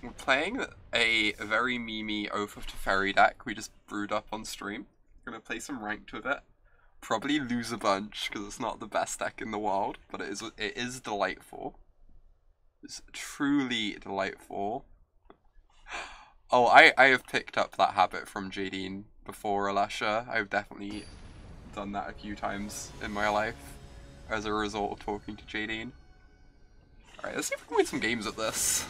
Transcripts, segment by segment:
We're playing a very memey Oath of Teferi deck we just brewed up on stream. We're gonna play some ranked with it. Probably lose a bunch because it's not the best deck in the world, but it is delightful. It's truly delightful. Oh, I have picked up that habit from Jadine before, Alesha. I've definitely done that a few times in my life as a result of talking to Jadine. Alright, let's see if we can win some games at this.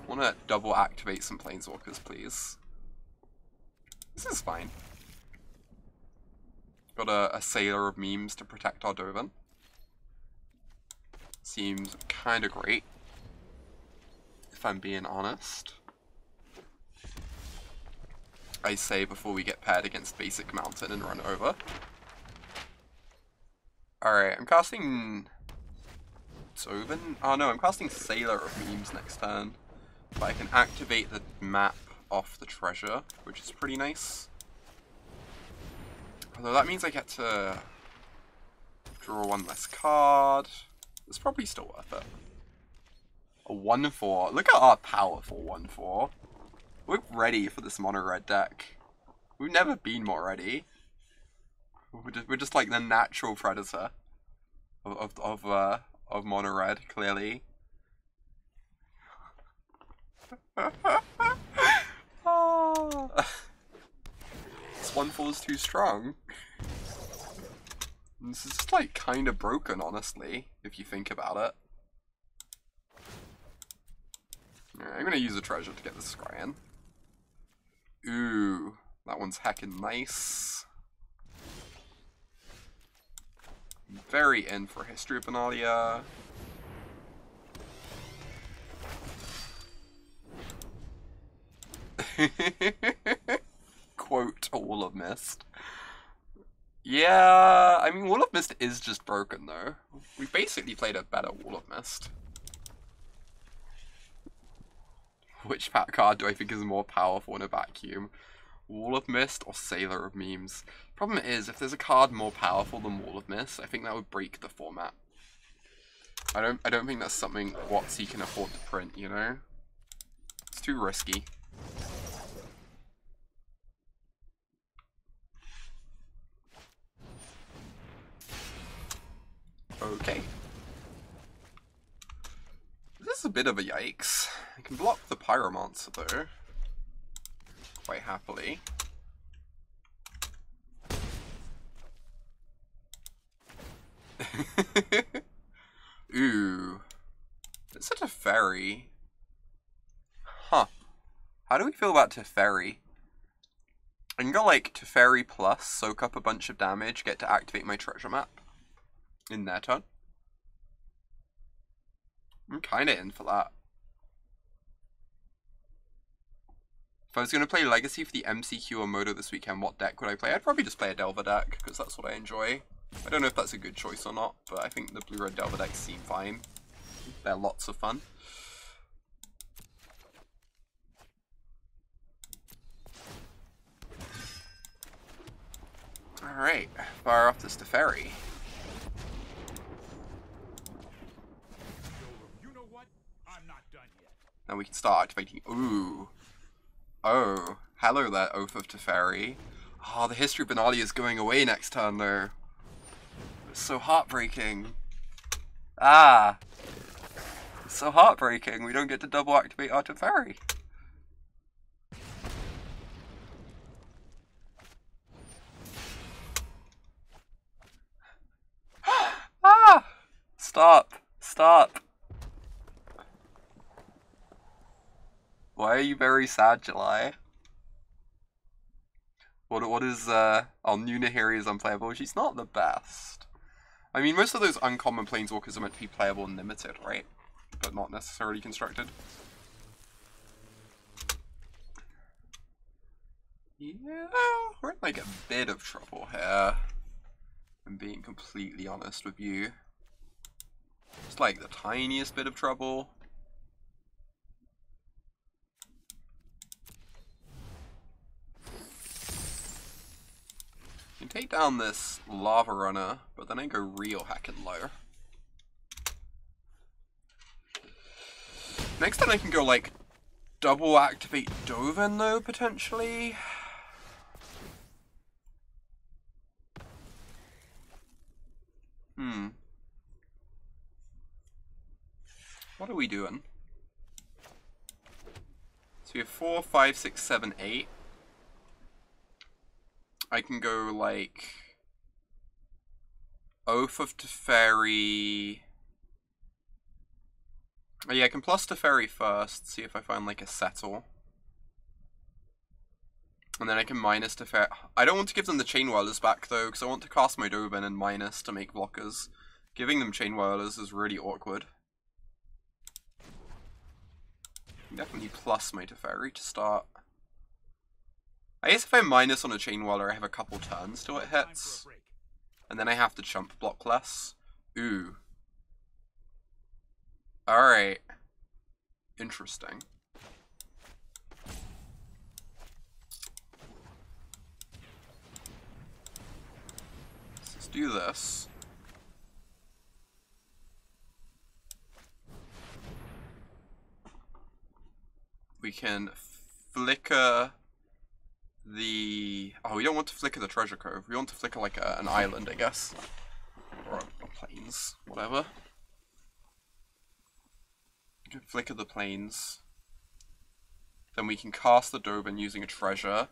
I want to double activate some Planeswalkers, please. This is fine. Got a Sailor of Memes to protect our Dovin. Seems kind of great, if I'm being honest. I say before we get paired against basic Mountain and run over. Alright, I'm casting Dovin? Oh no, I'm casting Sailor of Memes next turn. But I can activate the map off the treasure, which is pretty nice. Although that means I get to draw one less card. It's probably still worth it. A 1-4. Look at our powerful 1-4. We're ready for this mono-red deck. We've never been more ready. We're just like the natural predator of mono-red, clearly. Oh. This 1-4 is too strong. This is just like kind of broken, honestly, if you think about it. Alright, I'm gonna use a treasure to get this Scion. Ooh, that one's heckin' nice. Very in for History of Benalia. Quote, Wall of Mist. Yeah, I mean, Wall of Mist is just broken, though. We basically played a better Wall of Mist. Which card do I think is more powerful in a vacuum? Wall of Mist or Sailor of Memes? Problem is, if there's a card more powerful than Wall of Mist, I think that would break the format. I don't think that's something WotC can afford to print, you know? It's too risky. Okay. This is a bit of a yikes. I can block the Pyromancer though. Quite happily. Ooh. It's a Teferi. Huh. How do we feel about Teferi? I can go like Teferi plus, soak up a bunch of damage, get to activate my treasure map. In their turn. I'm kinda in for that. If I was gonna play Legacy for the MCQ or Moto this weekend, what deck would I play? I'd probably just play a Delver deck, because that's what I enjoy. I don't know if that's a good choice or not, but I think the blue-red Delver decks seem fine. They're lots of fun. Alright, fire off this Teferi. Now we can start activating. Ooh. Oh. Hello there, Oath of Teferi. Oh, the History of Benalia is going away next turn, though. It's so heartbreaking. Ah. It's so heartbreaking. We don't get to double activate our Teferi. Ah! Stop. Stop. Why are you very sad, July? What is, oh, Nunahiri is unplayable. She's not the best. I mean, most of those uncommon Planeswalkers are meant to be playable and limited, right? But not necessarily constructed. Yeah, we're in like a bit of trouble here. I'm being completely honest with you. It's like the tiniest bit of trouble. I can take down this Lava Runner, but then I go real heckin' low. Next time I can go like double activate Dovin though, potentially. What are we doing? So we have 4, 5, 6, 7, 8. I can go like Oath of Teferi. Oh yeah, I can plus Teferi first, see if I find like a Settle. And then I can minus Teferi. I don't want to give them the Chain Whirlers back though, because I want to cast my Dovin and minus to make blockers. Giving them Chain Whirlers is really awkward. Definitely plus my Teferi to start. I guess if I minus on a Chain Whirler, I have a couple turns till it hits. And then I have to chump block less. Ooh. Alright. Interesting. Let's do this. We can flicker the... Oh, we don't want to flicker the treasure cove. We want to flicker like an island, I guess. Or plains, whatever. We can flicker the plains. Then we can cast the Dovin using a treasure.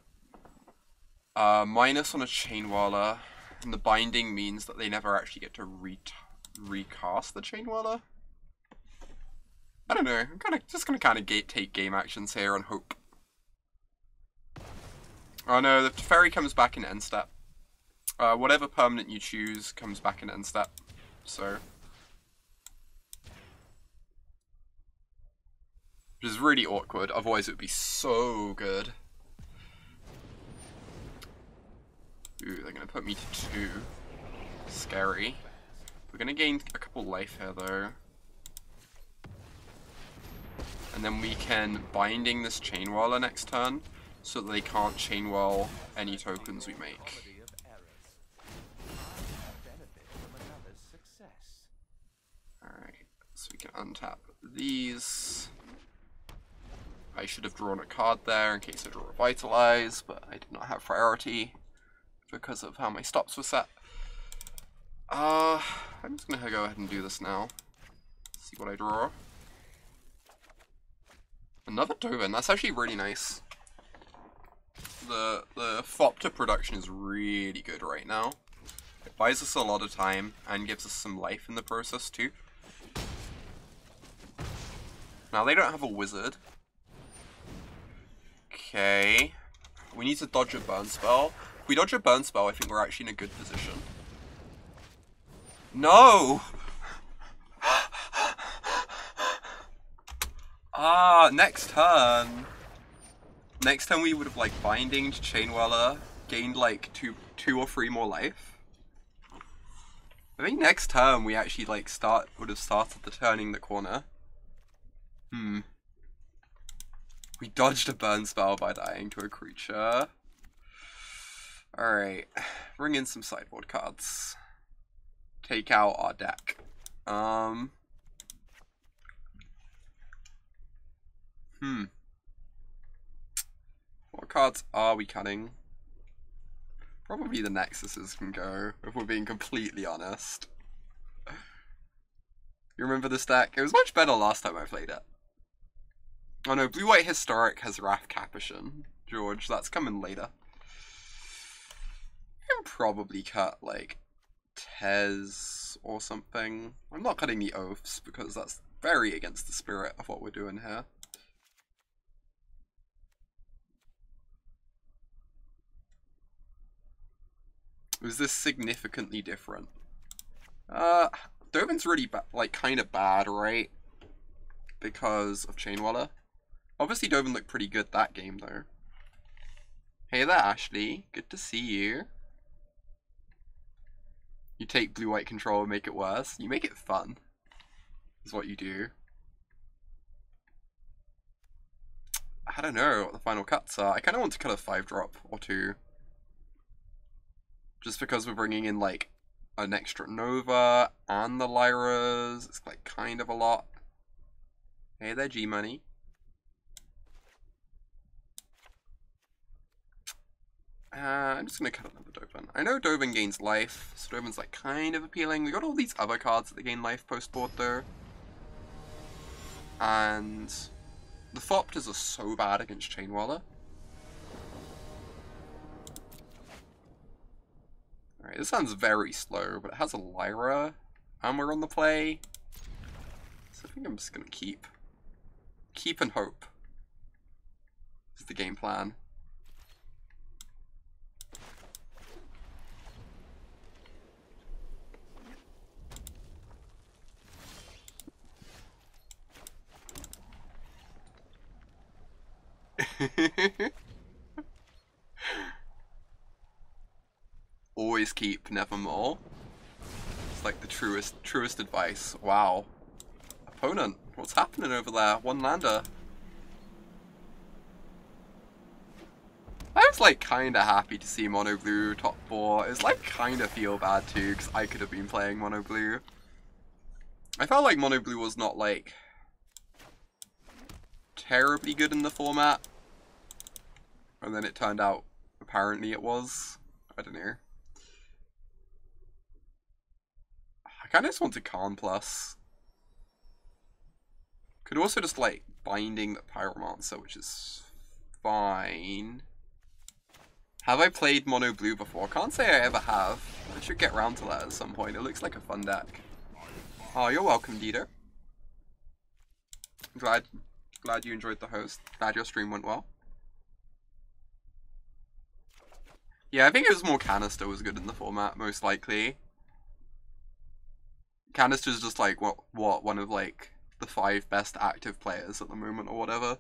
Minus on a Chain Whirler. And the binding means that they never actually get to recast the Chain Whirler. I don't know, I'm just gonna take game actions here and hope. Oh no, the Teferi comes back in end step. Whatever permanent you choose comes back in end step, so. Which is really awkward, otherwise it would be so good. Ooh, they're gonna put me to 2. Scary. We're gonna gain a couple life here though. And then we can binding this Chain Whirler next turn, so that they can't Chain Whirl any tokens we make. Alright, so we can untap these. I should have drawn a card there in case I draw Revitalize, but I did not have priority because of how my stops were set. I'm just gonna go ahead and do this now. See what I draw. Another Dovin, that's actually really nice. The FOP to production is really good right now. It buys us a lot of time and gives us some life in the process too. Now they don't have a wizard. Okay. We need to dodge a burn spell. If we dodge a burn spell, I think we're actually in a good position. No! Next turn. Next turn we would have like binding to Chain Whirler, gained like two or 3 more life. I think next turn we actually like would have started the turning the corner. We dodged a burn spell by dying to a creature. Alright, bring in some sideboard cards. Take out our deck. What cards are we cutting? Probably the Nexuses can go, if we're being completely honest. You remember this deck? It was much better last time I played it. Oh no, Blue-White Historic has Wrath Capuchin. George, that's coming later. I can probably cut, like, Tez or something. I'm not cutting the Oaths, because that's very against the spirit of what we're doing here. Was this significantly different? Dovin's really like kind of bad, right? Because of Chain Whirler. Obviously Dovin looked pretty good that game though. Hey there, Ashley. Good to see you. You take blue-white control and make it worse. You make it fun. Is what you do. I don't know what the final cuts are. I kind of want to cut a 5-drop or 2. Just because we're bringing in, like, an extra Nova and the Lyras. It's, like, kind of a lot. Hey there, G-Money. I'm just gonna cut another Dovin. I know Dovin gains life, so Dovin's like kind of appealing. We got all these other cards that gain life post-board though. And the Thopters are so bad against Chainwallah. Alright, this sounds very slow, but it has a Lyra, and we're on the play. So I think I'm just gonna keep. Keep and hope is the game plan. Always keep, never more. It's like the truest advice. Wow. Opponent, what's happening over there? One lander. I was like kinda happy to see mono blue top 4. It was like kinda feel bad too, because I could have been playing mono blue. I felt like mono blue was not like terribly good in the format. And then it turned out apparently it was. I don't know. I kinda just wanted Karn plus. Could also just like binding the Pyromancer, which is fine. Have I played mono blue before? Can't say I ever have. I should get around to that at some point. It looks like a fun deck. Oh, you're welcome, Dieter. Glad you enjoyed the host. Glad your stream went well. Yeah, I think it was more Canister was good in the format, most likely. Canister's just like what one of like the 5 best active players at the moment or whatever.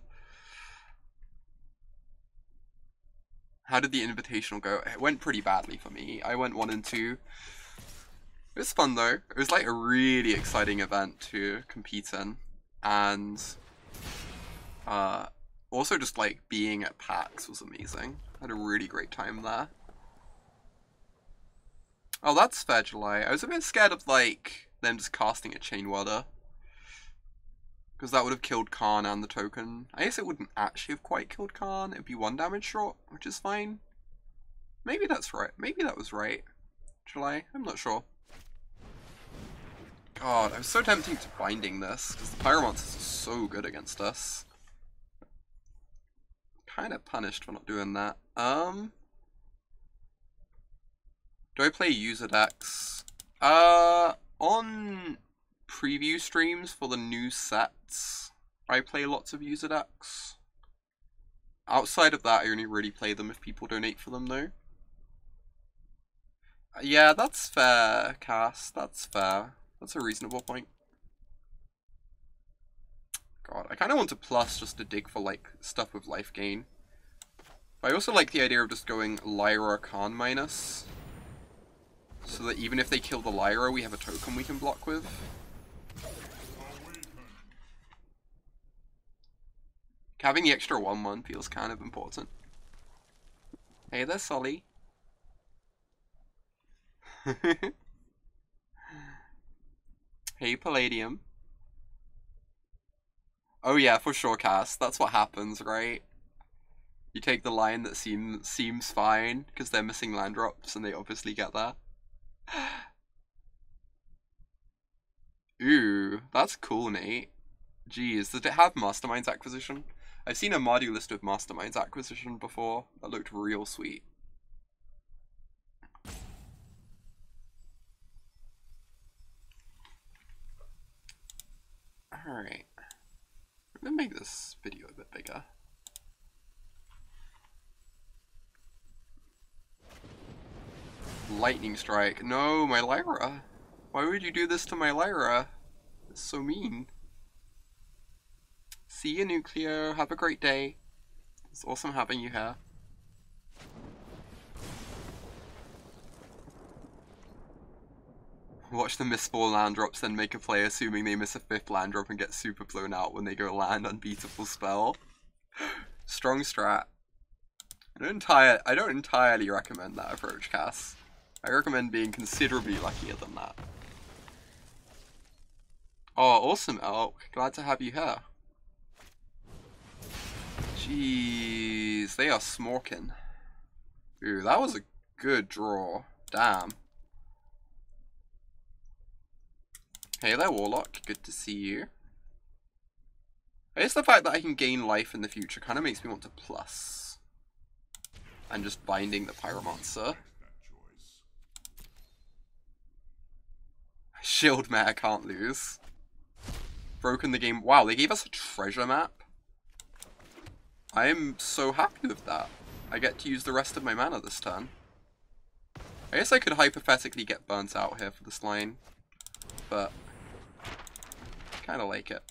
How did the Invitational go? It went pretty badly for me. I went 1 and 2. It was fun though. It was like a really exciting event to compete in. And also just like being at PAX was amazing. I had a really great time there. Oh, that's fair, July. I was a bit scared of like them just casting a Chainwallah. Because that would have killed Karn and the token. I guess it wouldn't actually have quite killed Karn. It'd be 1 damage short, which is fine. Maybe that's right. Maybe that was right. July? I'm not sure. God, I was so tempted to binding this, because the Pyromancers are so good against us. Kind of punished for not doing that. Do I play user decks? On preview streams for the new sets, I play lots of user decks. Outside of that, I only really play them if people donate for them, though. Yeah, that's fair, Cass. That's fair. That's a reasonable point. God, I kind of want to plus just to dig for, like, stuff with life gain. But I also like the idea of just going Lyra Karn minus. So that even if they kill the Lyra, we have a token we can block with. Having the extra 1/1 feels kind of important. Hey there, Sully. Hey, Palladium. Oh yeah, for sure, Cass. That's what happens, right? You take the line that seems fine, because they're missing land drops, and they obviously get there. Ooh, that's cool, Nate. Jeez, does it have Masterminds acquisition? I've seen a module list with Masterminds acquisition before. That looked real sweet. Alright. I'm gonna make this video a bit bigger. Lightning strike. No, my Lyra. Why would you do this to my Lyra? It's so mean. See you, Nuclear. Have a great day. It's awesome having you here. Watch them miss 4 land drops, then make a play assuming they miss a 5th land drop and get super blown out when they go land unbeatable spell. Strong strat. I don't entirely recommend that approach, Cass. I recommend being considerably luckier than that. Oh, awesome, Elk. Glad to have you here. Jeez, they are smorking. Ooh, that was a good draw. Damn. Hey there, Warlock. Good to see you. I guess the fact that I can gain life in the future kind of makes me want to plus. And just binding the Pyromancer. Shield Mare can't lose. Broken the game. Wow, they gave us a treasure map. I am so happy with that. I get to use the rest of my mana this turn. I guess I could hypothetically get burnt out here for this line. But I kind of like it.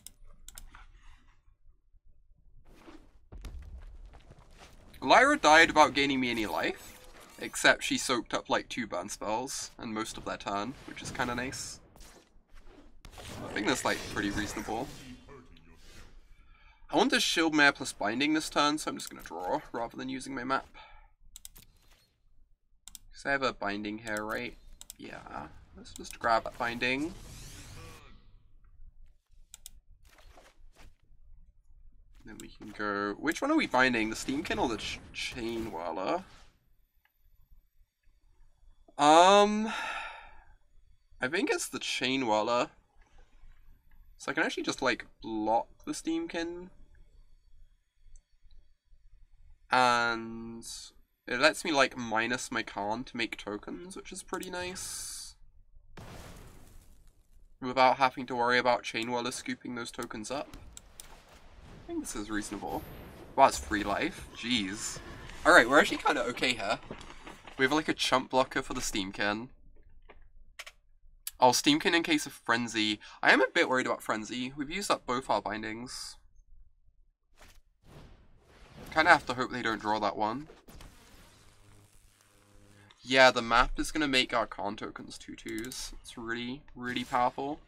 Lyra died without gaining me any life, except she soaked up like 2 burn spells and most of their turn, which is kind of nice. I think that's like pretty reasonable. I want a Shield Mare plus binding this turn, so I'm just going to draw rather than using my map. Because I have a binding here, right? Yeah, let's just grab that binding. Then we can go... Which one are we binding? The Steamkin or the Chain Whirler? I think it's the Chain Whirler. So I can actually just, like, block the Steamkin. And it lets me, like, minus my Karn to make tokens, which is pretty nice. Without having to worry about Chain Whirler scooping those tokens up. I think this is reasonable. Wow, it's free life. Jeez. Alright, we're actually kind of okay here. We have like a chump blocker for the Steamkin. Oh, Steamkin in case of Frenzy. I am a bit worried about Frenzy. We've used up both our bindings. Kind of have to hope they don't draw that one. Yeah, the map is going to make our Karn tokens 2/2s. It's really, really powerful.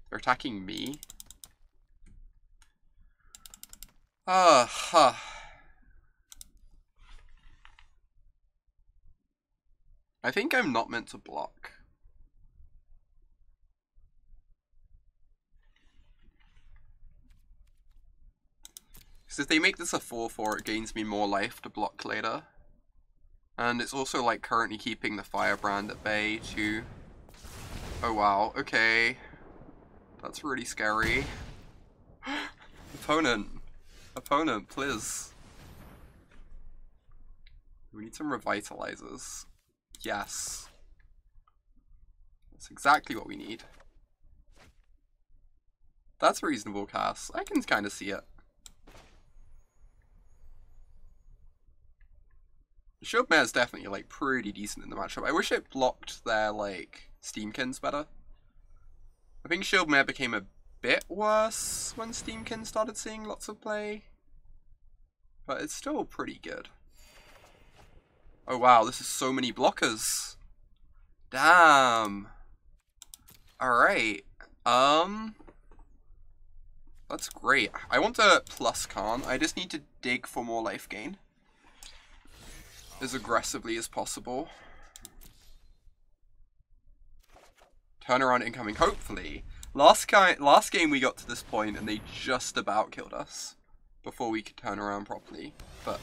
They're attacking me. I think I'm not meant to block. Because if they make this a 4/4, it gains me more life to block later. And it's also like currently keeping the Firebrand at bay too. Oh wow, okay. That's really scary. Opponent, please. We need some Revitalizers. Yes. That's exactly what we need. That's reasonable, Cass. I can kind of see it. The Shield Mare is definitely, like, pretty decent in the matchup. I wish it blocked their, like, Steamkins better. I think Shield Mare became a bit worse when Steamkin started seeing lots of play. But it's still pretty good. Oh wow, this is so many blockers. Damn. Alright. That's great. I want to plus Karn. I just need to dig for more life gain. As aggressively as possible. Turnaround incoming, hopefully. Last game we got to this point and they just about killed us before we could turn around properly, but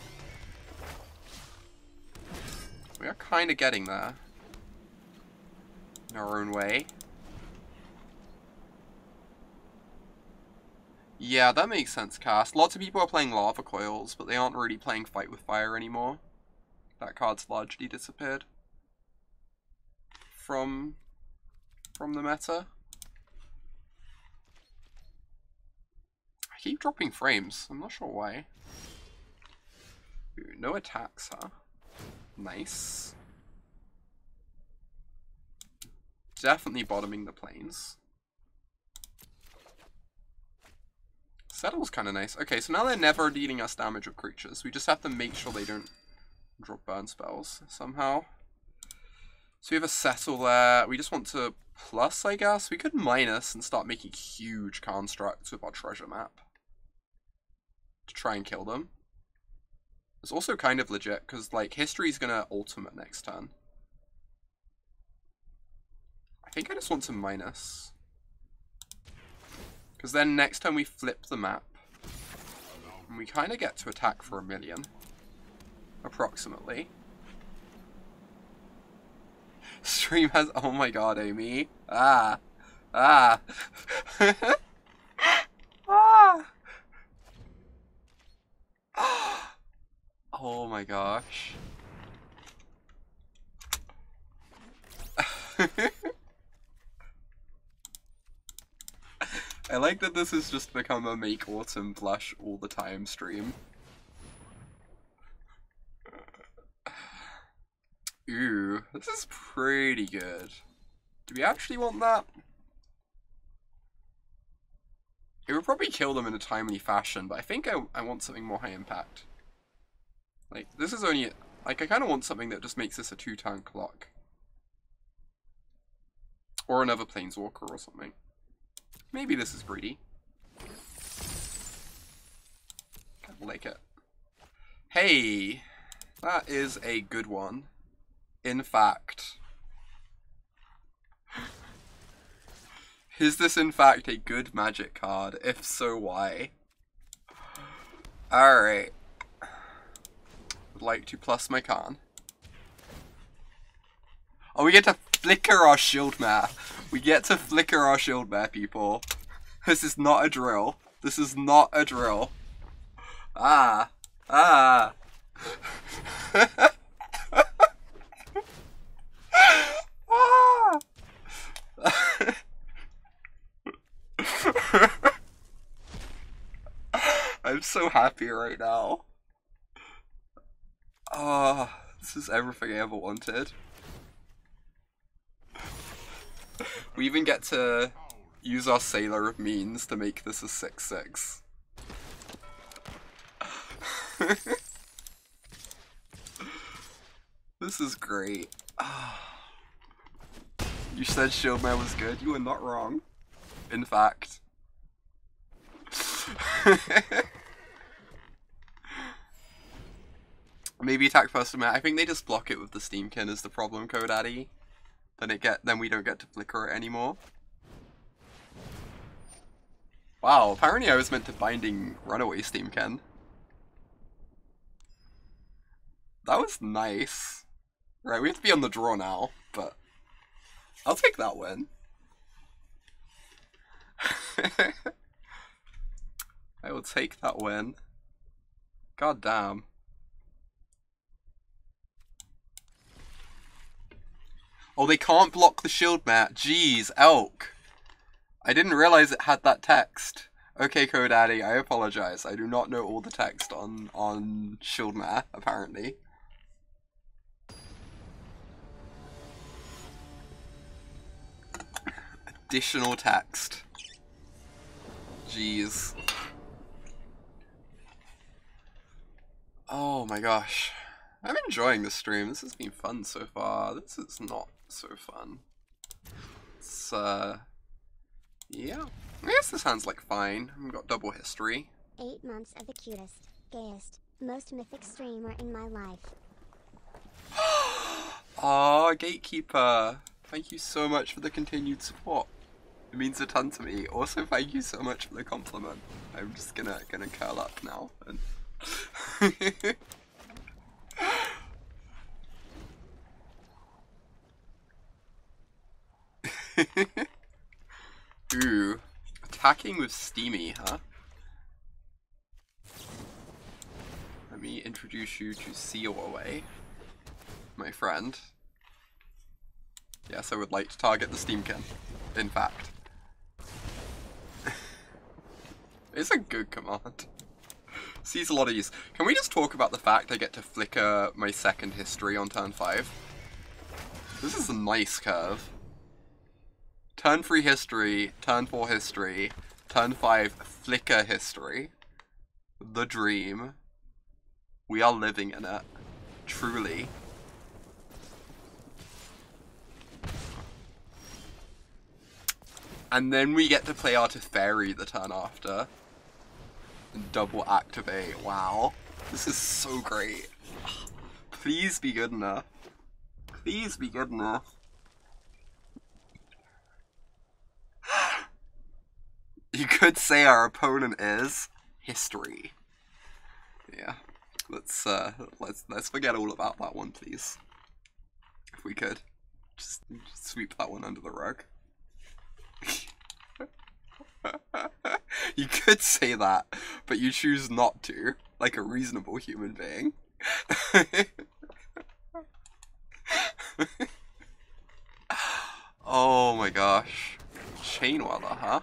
we are kind of getting there in our own way. Yeah, that makes sense, Cass. Lots of people are playing Lava Coils, but they aren't really playing Fight with Fire anymore. That card's largely disappeared from the meta. I keep dropping frames. I'm not sure why. Ooh, no attacks, huh? Nice. Definitely bottoming the planes. Settle's kind of nice. Okay, so now they're never dealing us damage with creatures. We just have to make sure they don't drop burn spells somehow. So we have a Settle there. We just want to plus, I guess. We could minus and start making huge constructs with our treasure map to try and kill them. It's also kind of legit because, like, History's gonna ultimate next turn. I think I just want to minus. Because then next time we flip the map, and we kind of get to attack for 1 million. Approximately. stream has. Oh my god, Amy. Ah. Ah. Ah. Oh my gosh. I like that this has just become a make autumn blush all the time stream. Ooh, this is pretty good. Do we actually want that? It would probably kill them in a timely fashion, but I think I want something more high impact. Like, this is only... Like, I kind of want something that just makes this a 2-turn clock. Or another Planeswalker or something. Maybe this is greedy. Kind of like it. Hey! That is a good one. In fact... Is this in fact a good Magic card? If so, why? Alright. Would like to plus my Karn. Oh, we get to flicker our Shield Mare. We get to flicker our Shield Mare, people. This is not a drill. This is not a drill. Ah. Ah. Ah. I'm so happy right now. Oh, this is everything I ever wanted. We even get to use our Sailor of Means to make this a 6/6. This is great. You said Shield Mare was good. You were not wrong. In fact. Maybe attack first Mare. I think they just block it with the Steamkin is the problem, Codaddy. Then we don't get to flicker it anymore. Wow, apparently I was meant to binding Runaway Steamkin. That was nice. Right, we have to be on the draw now, but I'll take that win. I will take that win. God damn. Oh, they can't block the Shield Mare. Jeez, Elk. I didn't realize it had that text. Okay, Codaddy, I apologize. I do not know all the text on Shield Mare, apparently. Additional text. Jeez. Oh my gosh. I'm enjoying this stream. This has been fun so far. This is not so fun. It's, yeah. I guess this hand's like fine. We've got double history. 8 months of the cutest, gayest, most mythic streamer in my life. Aw, Gatekeeper. Thank you so much for the continued support. It means a ton to me. Also, thank you so much for the compliment. I'm just gonna curl up now and Ooh, attacking with Steamy, huh? Let me introduce you to Seal Away, my friend. Yes, I would like to target the Steamkin, in fact. It's a good command. Sees a lot of use. Can we just talk about the fact I get to flicker my second history on turn 5? This is a nice curve. Turn 3 history, turn 4 history, turn 5 flicker history. The dream. We are living in it. Truly. And then we get to play our Teferi the turn after. And double activate. Wow. This is so great. Please be good enough. Please be good enough. You could say our opponent is history. Yeah. Let's forget all about that one, please. If we could. Just sweep that one under the rug. You could say that, but you choose not to, like a reasonable human being. Oh my gosh. Chainwallah, huh?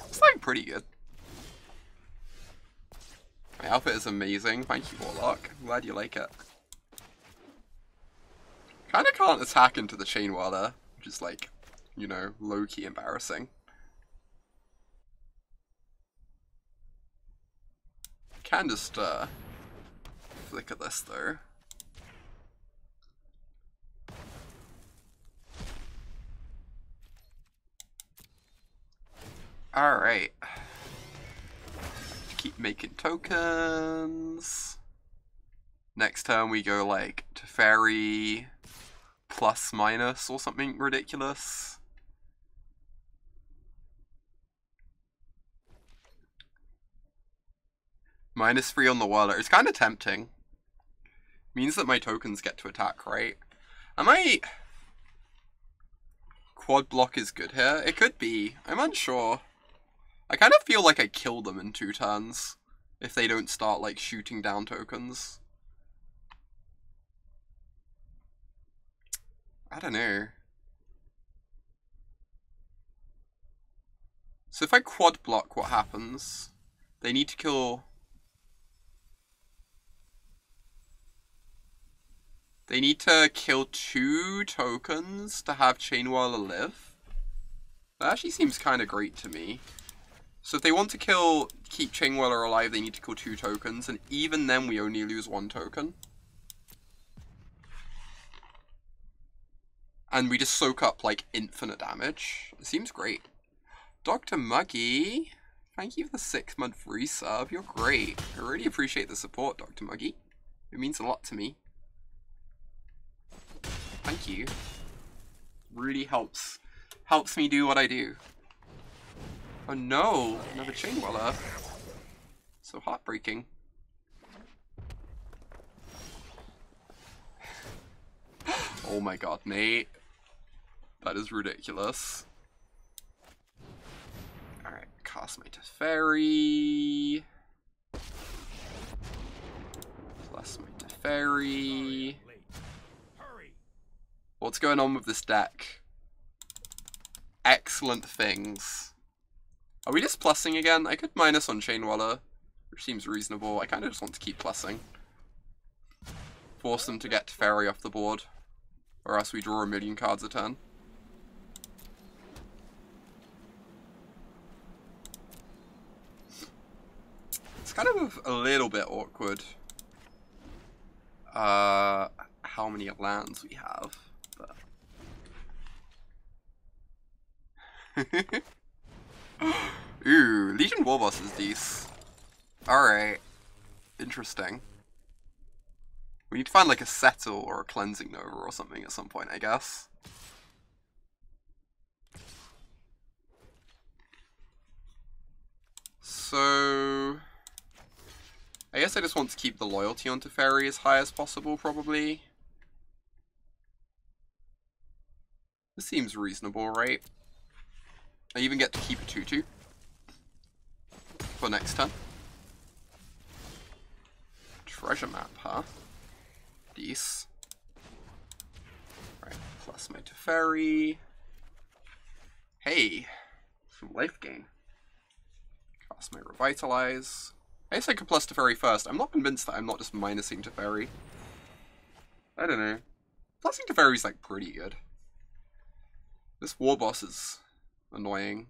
It's like pretty good. My outfit is amazing. Thank you, Warlock. I'm glad you like it. Kinda can't attack into the Chainwallah, which is like, you know, low-key embarrassing. Can just flicker this though. Alright. Keep making tokens. Next turn we go like Teferi plus minus or something ridiculous. -3 on the Whirler. It's kind of tempting. Means that my tokens get to attack, right? I might... Quad block is good here. It could be. I'm unsure. I kind of feel like I kill them in 2 turns. If they don't start, like, shooting down tokens. I don't know. So if I quad block, what happens? They need to kill... They need to kill 2 tokens to have Chainwallah live. That actually seems kind of great to me. So if they want to keep Chainwallah alive, they need to kill 2 tokens, and even then we only lose 1 token. And we just soak up, like, infinite damage. It seems great. Dr. Muggy, thank you for the 6-month resub. You're great. I really appreciate the support, Dr. Muggy. It means a lot to me. Thank you. Really helps me do what I do. Oh no, another Chainwallah. So heartbreaking. Oh my god, Nate. That is ridiculous. Alright, cast my Teferi. Plus my Teferi. What's going on with this deck? Excellent things. Are we just plussing again? I could minus on Chainwallah, which seems reasonable. I kind of just want to keep plussing. Force them to get Teferi off the board, or else we draw 1,000,000 cards a turn. It's kind of a little bit awkward. How many lands we have. Ooh, Legion Warboss is decent. Alright. Interesting. We need to find like a Settle or a Cleansing Nova or something at some point, I guess. So... I guess I just want to keep the loyalty on Teferi as high as possible, probably. This seems reasonable, right? I even get to keep a 2/2 for next turn. Treasure map, huh? These. Right, plus my Teferi. Hey, some life gain. Cast my Revitalize. I guess I could plus Teferi first. I'm not convinced that I'm not just minusing Teferi. I don't know. Plussing Teferi's like pretty good. This Warboss is annoying,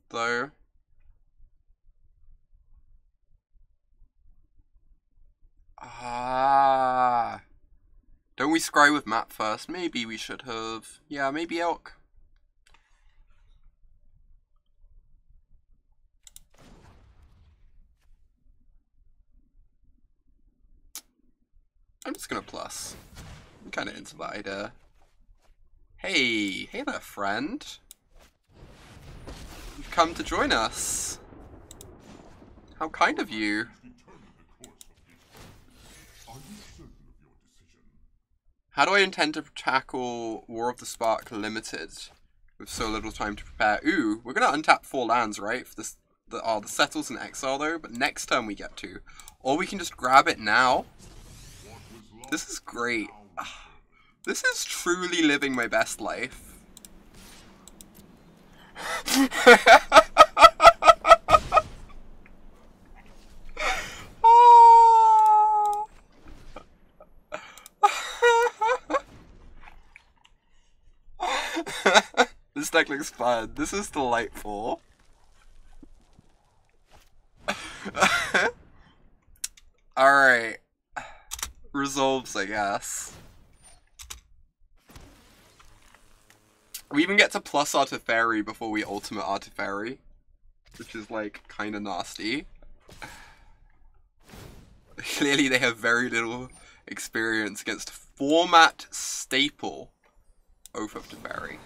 though. Ah. Don't we scry with map first? Maybe we should have. Yeah, maybe Elk. I'm just gonna plus. I'm kinda into that idea. Hey there, friend. You've come to join us. How kind of you. How do I intend to tackle War of the Spark Limited with so little time to prepare? Ooh, we're going to untap 4 lands, right? For this, the Settle's in exile, though, but next turn we get to. Or we can just grab it now. This is great. This is truly living my best life. This deck looks fun. This is delightful. Alright. Resolves, I guess. We even get to plus Arteferi before we ultimate Arteferi, which is like kind of nasty. Clearly they have very little experience against format staple Oath of Teferi.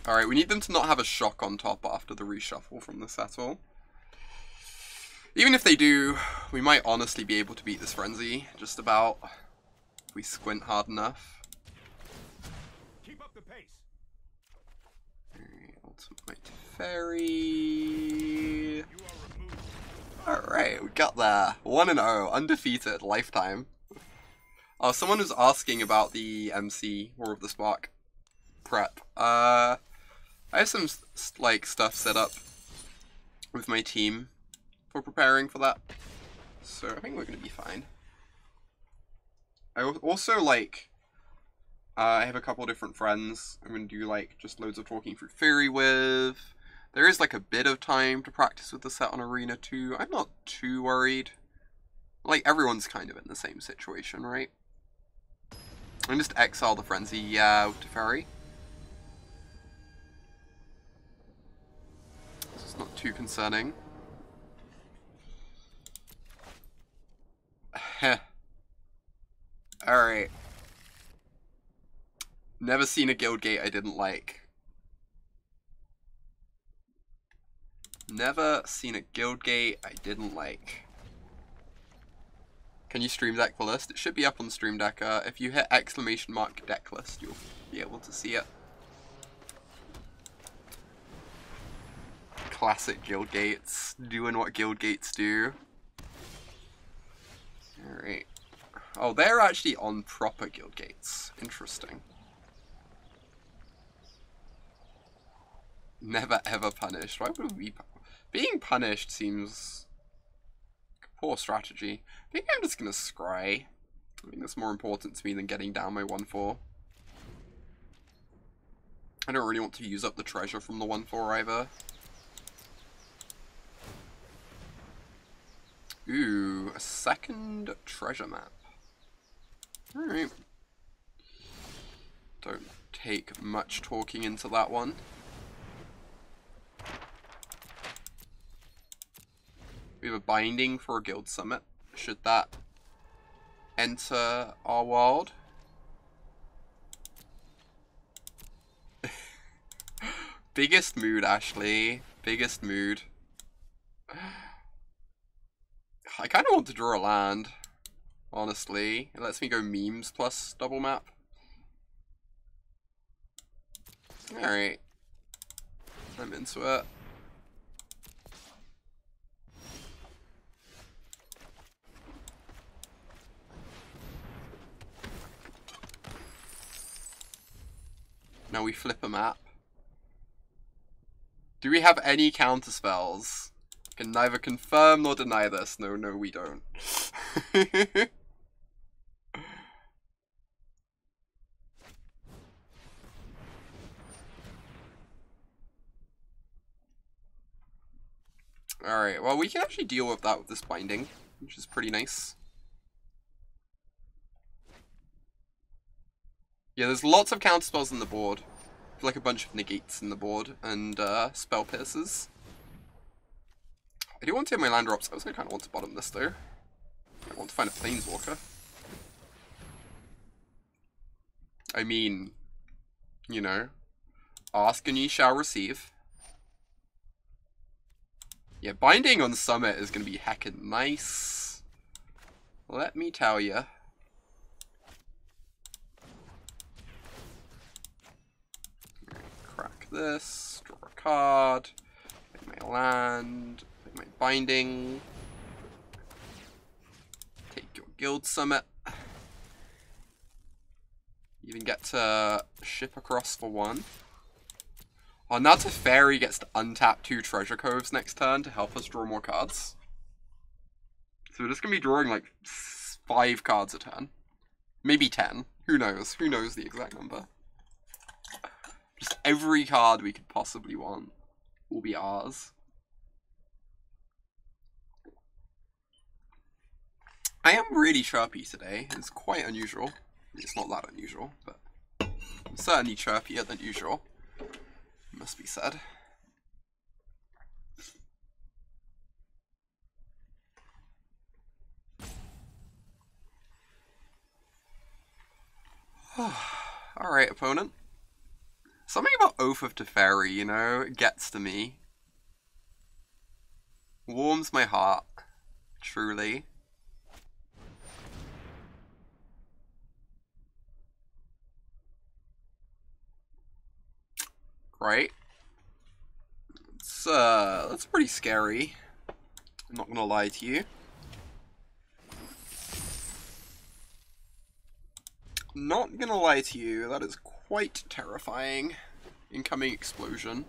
Alright, we need them to not have a shock on top after the reshuffle from the Settle. Even if they do, we might honestly be able to beat this Frenzy, just about, if we squint hard enough. Keep up the pace. Alright, ultimate Teferi. Alright, we got there. 1-0, undefeated, lifetime. Oh, someone was asking about the MC, War of the Spark prep. I have some like stuff set up with my team for preparing for that, so I think we're gonna be fine. I also like I have a couple different friends I'm gonna do like just loads of talking through theory with. There is like a bit of time to practice with the set on Arena 2. I'm not too worried. Like everyone's kind of in the same situation, right? And just exile the Frenzy, yeah, with Teferi. This is not too concerning. Heh. Alright. Never seen a guild gate I didn't like. Never seen a guild gate I didn't like. Can you stream deck the list? It should be up on Stream Deck. If you hit ! Deck list, you'll be able to see it. Classic guild gates, doing what guild gates do. Alright. Oh, they're actually on proper guild gates. Interesting. Never ever punished. Why would we... Being punished seems... like a poor strategy. I think I'm just gonna scry. I think that's more important to me than getting down my 1-4. I don't really want to use up the treasure from the 1-4 either. Ooh, a second treasure map. Alright. Don't take much talking into that one. We have a binding for a guild summit. Should that enter our world? Biggest mood, Ashley. Biggest mood. I kind of want to draw a land, honestly. It lets me go memes plus double map. Alright. I'm into it. Now we flip a map. Do we have any counter spells? Can neither confirm nor deny this. No, no, we don't. Alright, well, we can actually deal with that with this binding, which is pretty nice. Yeah, there's lots of counter spells on the board. Like a bunch of negates in the board, and spell pierces. I do want to hit my land drops. I also kind of want to bottom this though. I want to find a planeswalker. I mean, you know, ask and ye shall receive. Yeah, binding on Summit is going to be heckin' nice. Let me tell ya. Crack this, draw a card, play my land, play my binding, take your guild summit. You even get to ship across for 1. Oh, now Teferi gets to untap 2 treasure coves next turn to help us draw more cards. So we're just going to be drawing like 5 cards a turn. Maybe 10. Who knows? Who knows the exact number? Just every card we could possibly want will be ours. I am really chirpy today. It's quite unusual. It's not that unusual, but I'm certainly chirpier than usual. Must be said. Alright, opponent. Something about Oath of Teferi, you know, it gets to me. Warms my heart. Truly. Right. That's pretty scary. I'm not gonna lie to you. Not gonna lie to you, that is quite terrifying. Incoming explosion.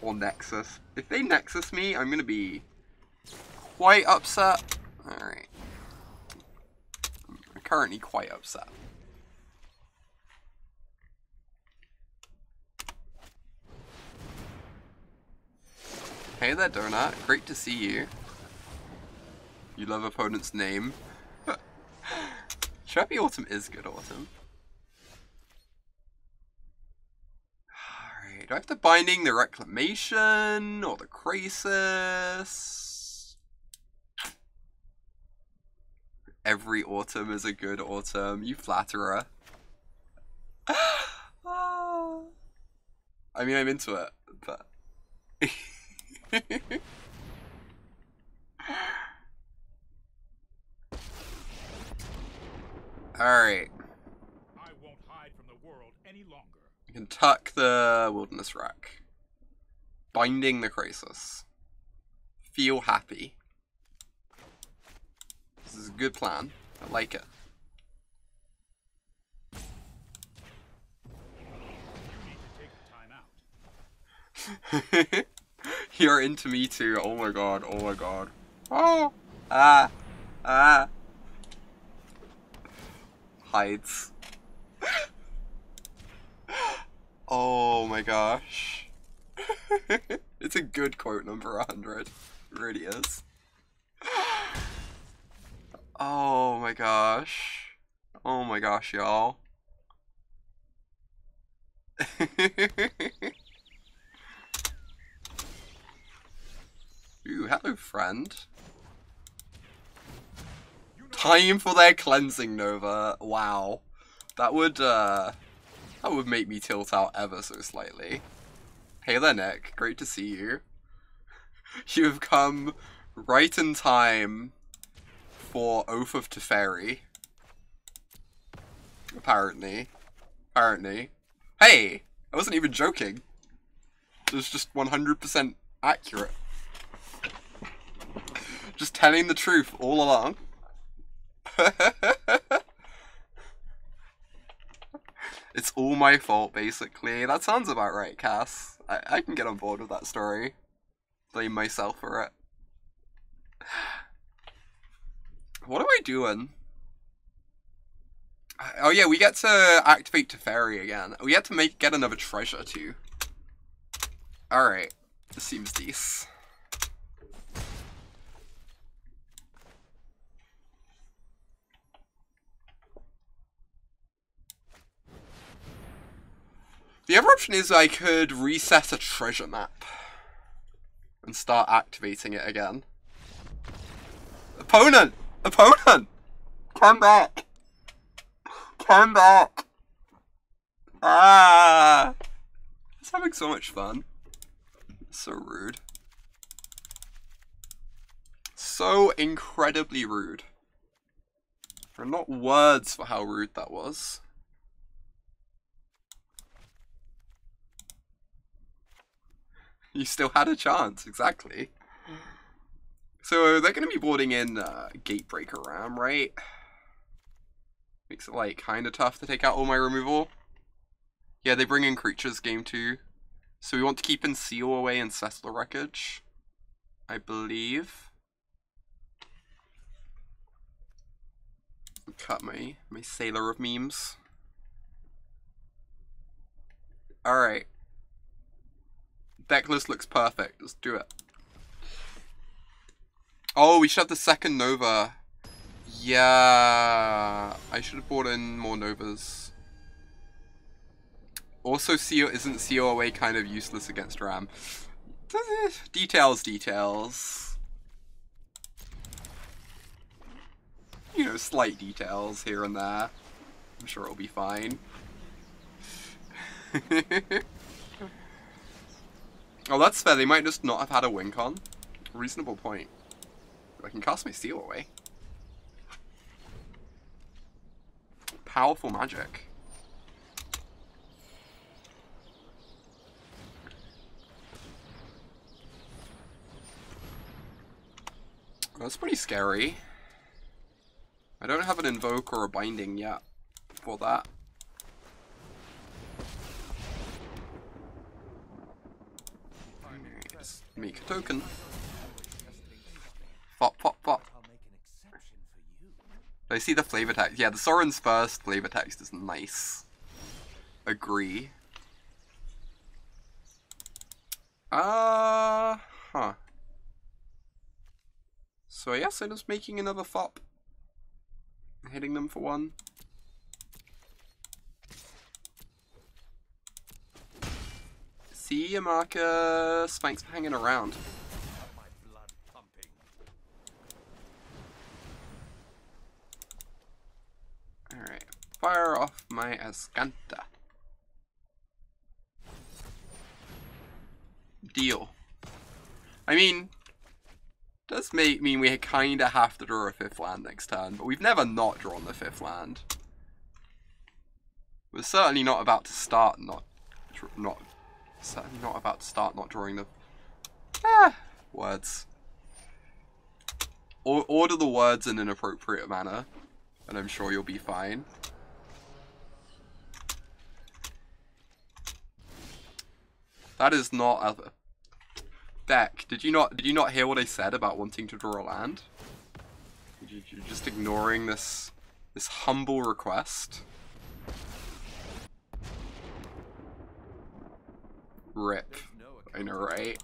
Or Nexus. If they Nexus me, I'm gonna be quite upset. Alright. I'm currently quite upset. Hey there, Donut. Great to see you. You love opponent's name. Chirpy Autumn is good Autumn. Alright, do I have to binding the Reclamation or the Crisis? Every Autumn is a good Autumn. You flatterer. I mean, I'm into it, but... Alright. I won't hide from the world any longer. You can tuck the Wilderness Rack. Binding the Crisis. Feel happy. This is a good plan. I like it. You need to take the time out. You're into me too. Oh my god. Oh my god. Oh. Ah. Ah. Hides. Oh my gosh. It's a good quote number 100. It really is. Oh my gosh. Oh my gosh, y'all. Ooh, hello, friend. Time for their cleansing Nova. Wow. That would make me tilt out ever so slightly. Hey there, Nick. Great to see you. You have come right in time for Oath of Teferi. Apparently. Apparently. Hey! I wasn't even joking. It was just 100% accurate. Just telling the truth all along. It's all my fault, basically. That sounds about right, Cass. I can get on board with that story. Blame myself for it. What am I doing? Oh yeah, we get to activate Teferi again. We get to get another treasure too. Alright. This seems decent. The other option is I could reset a treasure map and start activating it again. Opponent! Opponent! Come back! Come back! Ah! It's having so much fun. It's so rude. so incredibly rude. There are not words for how rude that was. You still had a chance, exactly. So they're going to be boarding in Gatebreaker Ram, right? Makes it like kind of tough to take out all my removal. Yeah, they bring in creatures game 2. So we want to keep in Seal Away and Settle the Wreckage, I believe. Cut my Sailor of Memes. Alright. Deck list looks perfect. Let's do it. Oh, we should have the second Nova. Yeah. I should have brought in more Novas. Also, isn't Seal Away kind of useless against Ram? Details. You know, slight details here and there. I'm sure it'll be fine. Oh, that's fair. They might just not have had a win con. Reasonable point. I can cast my Seal Away. Powerful magic. That's pretty scary. I don't have an Invoke or a Binding yet for that. Just make a token. Pop. I see the flavor text. Yeah, the Sorin's first flavor text is nice. Agree. Huh. So I guess I'm just making another fop. Hitting them for 1. See you, Marcus. Thanks for hanging around. Alright. Fire off my Azcanta. Deal. I mean, does mean we kind of have to draw a 5th land next turn, but we've never not drawn the 5th land. We're certainly not about to start not drawing the words. Or order the words in an appropriate manner, and I'm sure you'll be fine. That is not a deck. Did you not hear what I said about wanting to draw a land? You're just ignoring this humble request. Rip. I know, right?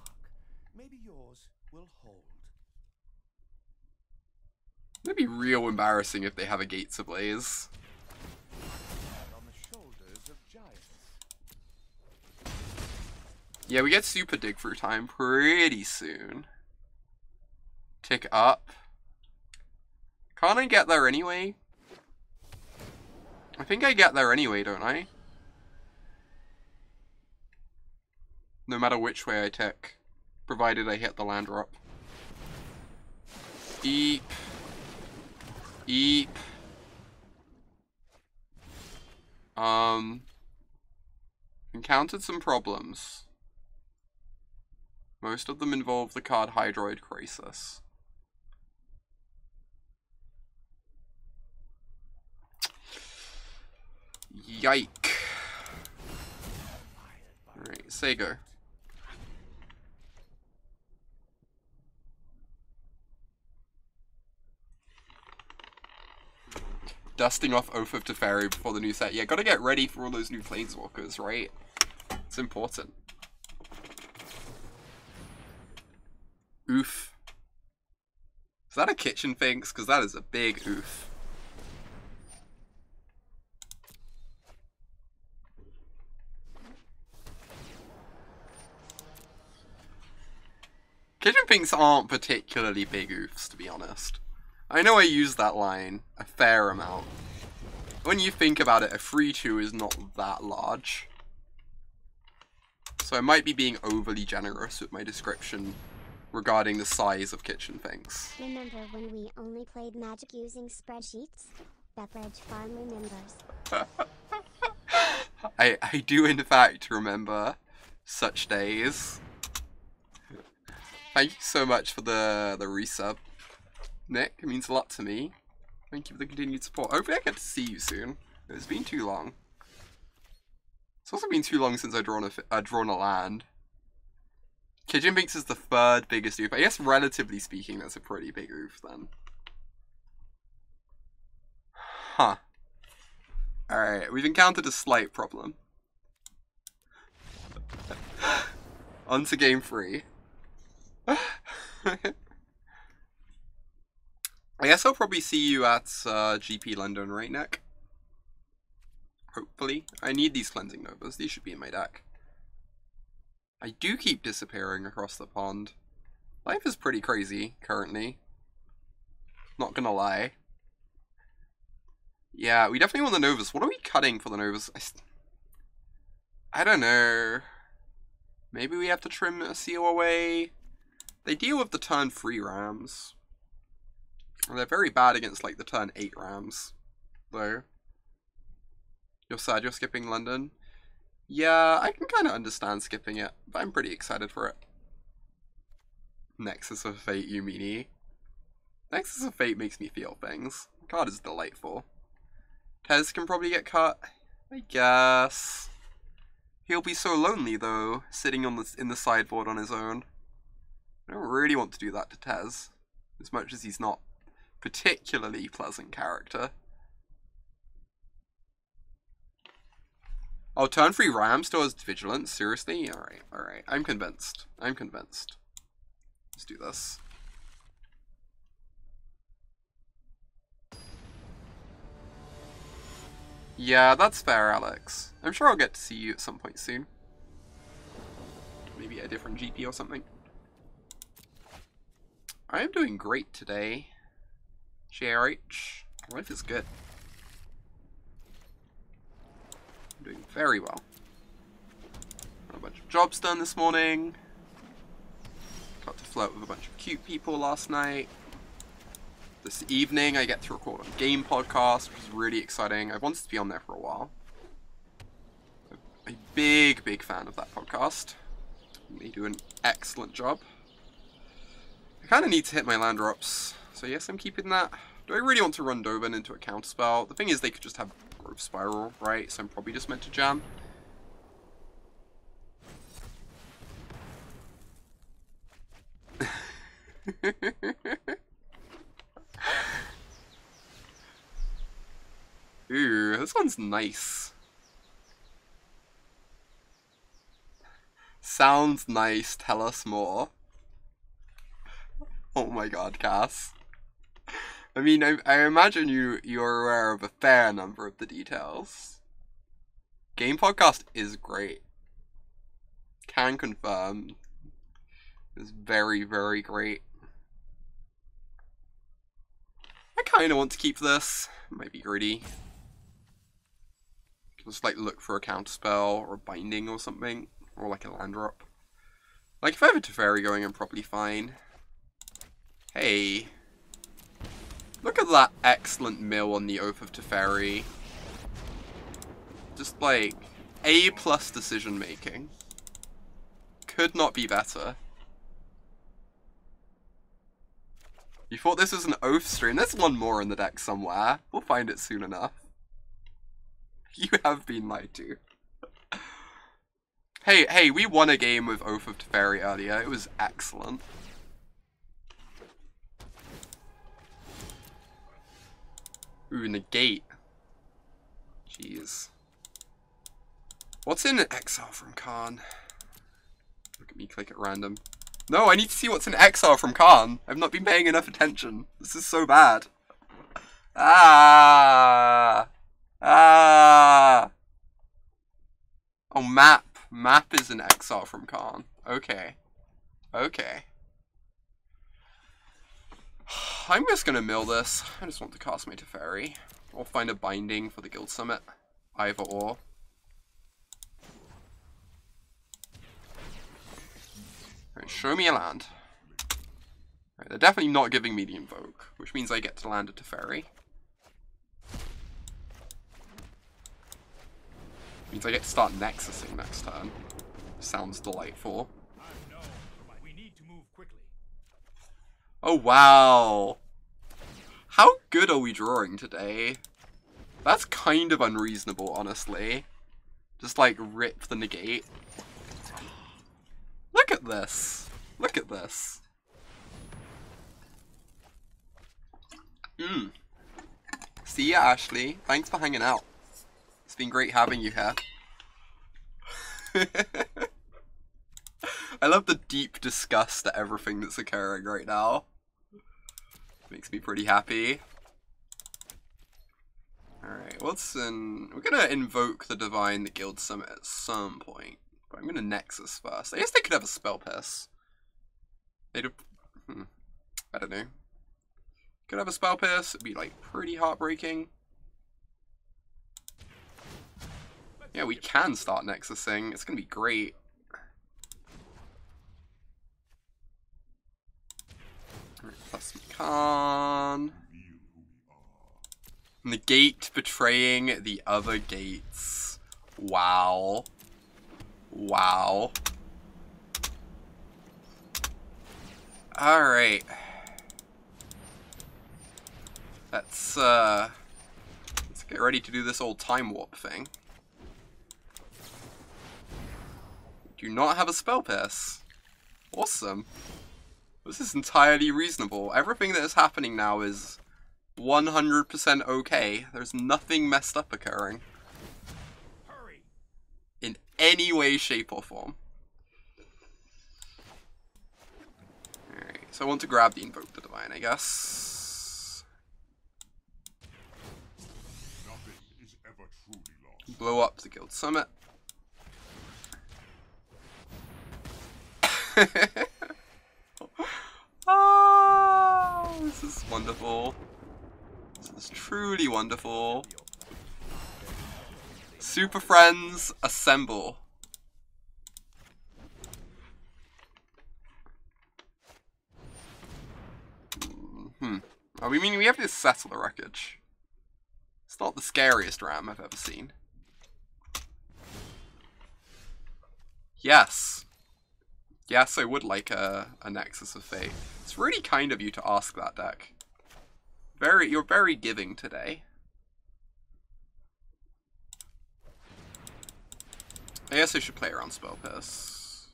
Maybe yours will hold. It'd be real embarrassing if they have a Gates Ablaze. On the shoulders of giants. Yeah, we get super dig through time pretty soon. Tick up. Can't I get there anyway? I think I get there anyway, don't I? No matter which way I tick, provided I hit the land drop. Eep. Encountered some problems. Most of them involve the card Hydroid Crisis. Yike. Alright, Sego. Dusting off Oath of Teferi before the new set. Yeah, gotta get ready for all those new Planeswalkers, right? It's important. Oof. Is that a kitchen Finks? Because that is a big oof. Kitchen Finks aren't particularly big oofs, to be honest. I know I use that line a fair amount. When you think about it, a 3/2 is not that large. So I might be being overly generous with my description regarding the size of kitchen things. Remember when we only played Magic using spreadsheets? Beverage Farm remembers. I do in fact remember such days. Thank you so much for the resub, Nick. It means a lot to me. Thank you for the continued support. Hopefully I get to see you soon. It's been too long. It's also been too long since I've drawn a land. Kitchen Binks is the third biggest oof. I guess relatively speaking that's a pretty big oof then. Huh. Alright, we've encountered a slight problem. On to game 3. I guess I'll probably see you at GP London, right, Nick? Hopefully. I need these Cleansing Novas. These should be in my deck. I do keep disappearing across the pond. Life is pretty crazy, currently. Not gonna lie. Yeah, we definitely want the Novas. What are we cutting for the Novas? I don't know. Maybe we have to trim a seal away. They deal with the turn 3 Rams. And they're very bad against, like, the turn 8 Rams, though. You're sad you're skipping London? Yeah, I can kind of understand skipping it, but I'm pretty excited for it. Nexus of Fate, you meanie. Nexus of Fate makes me feel things. The card is delightful. Tez can probably get cut, I guess. He'll be so lonely, though, sitting on in the sideboard on his own. I don't really want to do that to Tez, as much as he's not particularly pleasant character. Oh, turn 3 Ram still has Vigilance? Seriously? Alright, alright. I'm convinced. I'm convinced. Let's do this. Yeah, that's fair, Alex. I'm sure I'll get to see you at some point soon. Maybe a different GP or something. I am doing great today. JRH. Life is good. I'm doing very well. Got a bunch of jobs done this morning. Got to flirt with a bunch of cute people last night. This evening I get to record a game podcast, which is really exciting. I've wanted to be on there for a while. I'm a big, big fan of that podcast. They do an excellent job. I kind of need to hit my land drops, so yes, I'm keeping that. Do I really want to run Dovin into a counterspell? The thing is, they could just have Growth Spiral, right? So I'm probably just meant to jam. Ooh, this one's nice. Sounds nice, tell us more. Oh my god, Cass. I mean, I imagine you're aware of a fair number of the details. Game podcast is great. Can confirm. It's very, very great. I kind of want to keep this. Might be greedy. Just like look for a counterspell or a binding or something. Or like a land drop. Like if I have a Teferi going, I'm probably fine. Hey. Look at that excellent mill on the Oath of Teferi. Just like A+ decision making. Could not be better. You thought this was an Oath stream? There's one more in the deck somewhere. We'll find it soon enough. You have been lied to. Hey, we won a game with Oath of Teferi earlier. It was excellent. Ooh, Negate. Jeez. What's in Exile from Karn? Look at me click at random. No, I need to see what's in Exile from Karn. I've not been paying enough attention. This is so bad. Ah! Oh, map. Map is an Exile from Karn. Okay. Okay. I'm just gonna mill this. I just want to cast my Teferi. Or find a binding for the Guild Summit. Either or. Alright, show me a land. They're definitely not giving me the Invoke, which means I get to land a Teferi. Means I get to start Nexusing next turn. Sounds delightful. We need to move quickly. Oh wow! How good are we drawing today? That's kind of unreasonable, honestly. Just like rip the negate. Look at this! Look at this! See ya, Ashley. Thanks for hanging out. It's been great having you here. I love the deep disgust at everything that's occurring right now. Makes me pretty happy. Alright, what's in... We're gonna invoke the Divine, the Guild Summit at some point. But I'm gonna Nexus first. I guess they could have a Spell Pierce. They'd have... I don't know. Could have a Spell Pierce. It'd be, like, pretty heartbreaking. Yeah, we can start Nexusing. It's gonna be great. Alright, plus some Karn. Negate betraying the other gates. Wow. Wow. Alright. Let's get ready to do this old time warp thing. Do not have a spell pierce. Awesome. This is entirely reasonable. Everything that is happening now is 100% okay. There's nothing messed up occurring. Hurry. In any way, shape, or form. Alright, so I want to grab the Invoke the Divine, I guess. Nothing is ever truly lost. Blow up the Guild Summit. Oh, this is wonderful. This is truly wonderful. Super Friends, assemble. Oh, we mean we have to settle the wreckage. It's not the scariest ram I've ever seen. Yes. Yes, I would like a Nexus of Fate. It's really kind of you to ask that, deck. You're very giving today. I guess I should play around Spell Pierce.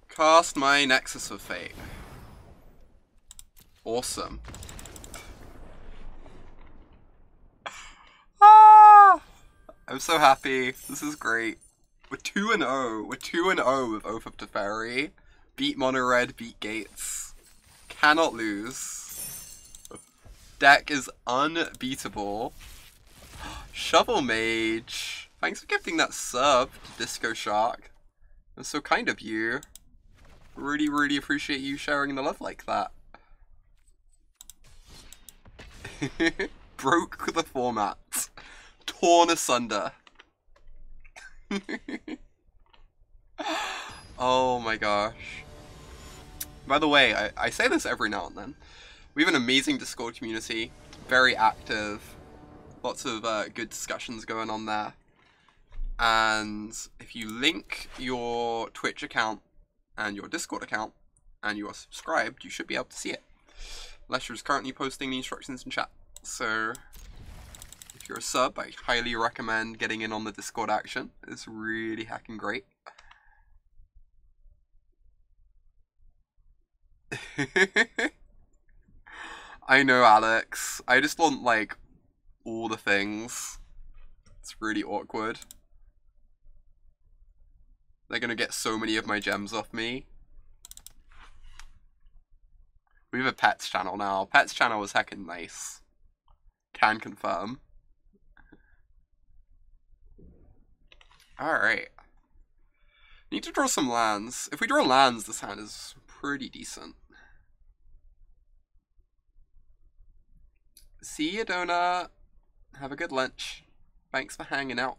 Cast my Nexus of Fate. Awesome. I'm so happy. This is great. We're 2-0. We're 2-0 with Oath of Teferi. Beat Mono Red, beat Gates. Cannot lose. Deck is unbeatable. Shovel Mage. Thanks for gifting that sub to Disco Shark. That's so kind of you. Really, really appreciate you sharing the love like that. Broke the format. Torn asunder. Oh my gosh. By the way, I say this every now and then. We have an amazing Discord community. Very active. Lots of good discussions going on there. And if you link your Twitch account and your Discord account and you are subscribed, you should be able to see it. Lesher is currently posting the instructions in chat. So if you're a sub, I highly recommend getting in on the Discord action. It's really hacking great. I know, Alex. I just want, like, all the things. It's really awkward. They're gonna get so many of my gems off me. We have a pets channel now. Pets channel is heckin' nice. Can confirm. Alright. Need to draw some lands. If we draw lands, this hand is pretty decent. See you, Donut. Have a good lunch. Thanks for hanging out.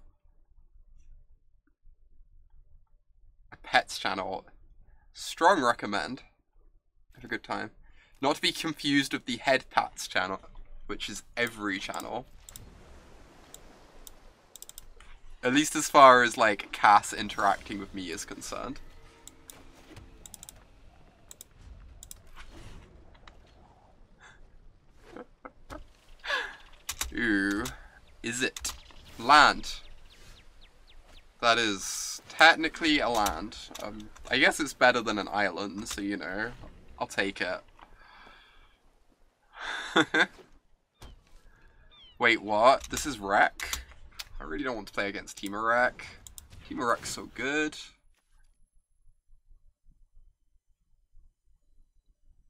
Pets channel. Strong recommend. Have a good time. Not to be confused with the Head Pats channel, which is every channel. At least as far as, like, Cass interacting with me is concerned. Ooh. Is it? Land. That is technically a land. I guess it's better than an island, so you know. I'll take it. Wait, what? This is Wreck? I really don't want to play against Team Wreck. Team Wreck's so good.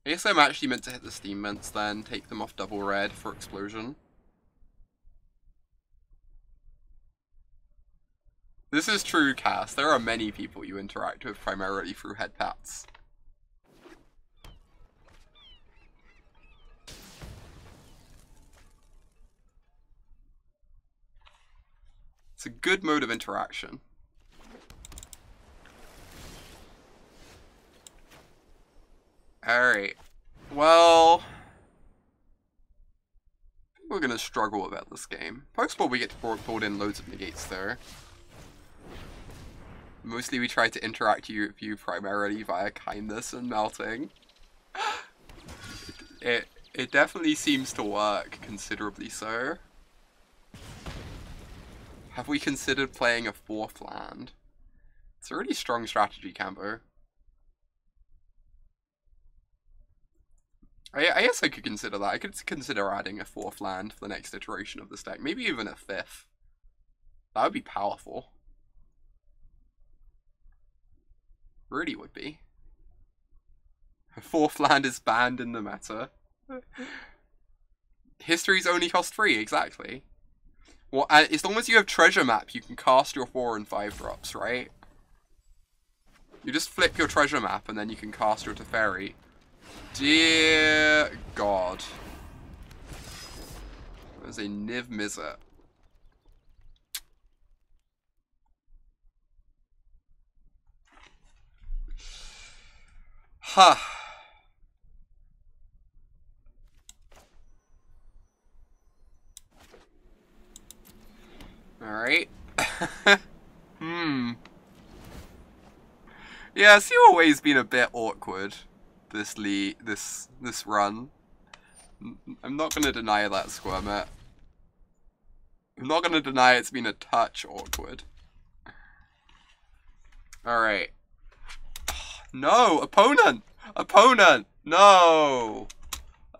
I guess I'm actually meant to hit the Steam Mints then, take them off double red for Explosion. This is true, Cass. There are many people you interact with primarily through head pats. It's a good mode of interaction. Alright. Well, I think we're gonna struggle about this game. Pokeball we get to pull in loads of negates there. Mostly we try to interact with you primarily via kindness and melting. It definitely seems to work, considerably so. Have we considered playing a 4th land? It's a really strong strategy, Cambo. I guess I could consider that. I could consider adding a 4th land for the next iteration of this deck. Maybe even a 5th. That would be powerful. Really would be. A 4th land is banned in the meta. History's only cost 3, exactly. Well, as long as you have treasure map, you can cast your 4 and 5 drops, right? You just flip your treasure map and then you can cast your Teferi. Dear God. There's a Niv Mizzet. Huh. Alright. Yeah, it's always been a bit awkward, this run. I'm not gonna deny that, Squirmet. I'm not gonna deny it's been a touch awkward. Alright. No! Opponent! Opponent! No!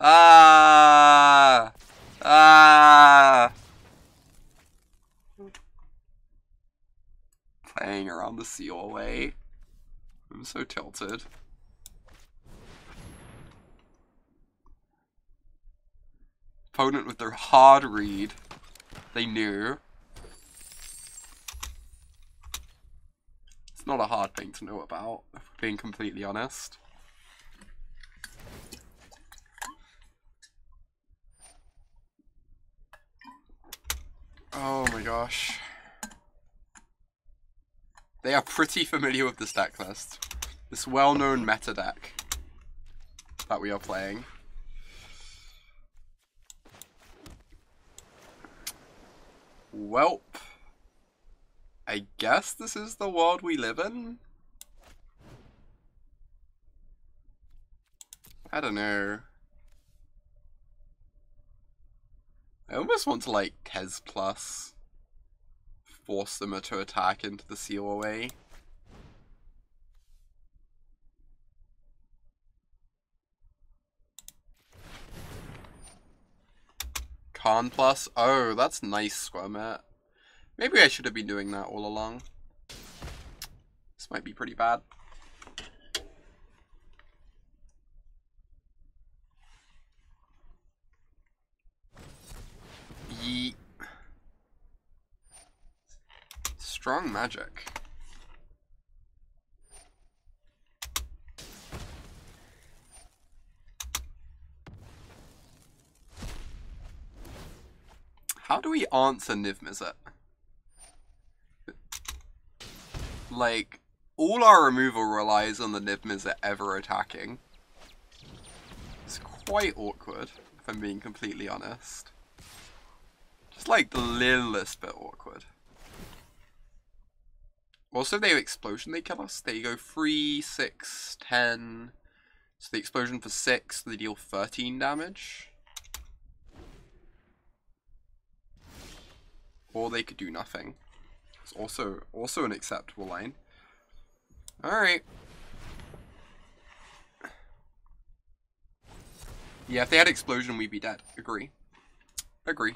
Ah! Ah! Playing around the seal away. I'm so tilted. Opponent with their hard read. They knew. It's not a hard thing to know about, if we're being completely honest. Oh my gosh. They are pretty familiar with this deck list. This well-known meta deck that we are playing. Welp. I guess this is the world we live in? I don't know. I almost want to, like, Tez plus. Force them to attack into the seal away. Karn plus? Oh, that's nice, Squirmet. Maybe I should have been doing that all along. This might be pretty bad. Yeet. Strong magic. How do we answer Niv Mizzet? Like, all our removal relies on the Niv-Mizzet ever attacking. It's quite awkward, if I'm being completely honest. Just like the littlest bit awkward. Also, if they have explosion, they kill us. There you go, 3, 6, 10. So the explosion for 6, they deal 13 damage. Or they could do nothing. It's also an acceptable line. Alright. Yeah, if they had explosion, we'd be dead. Agree. Agree.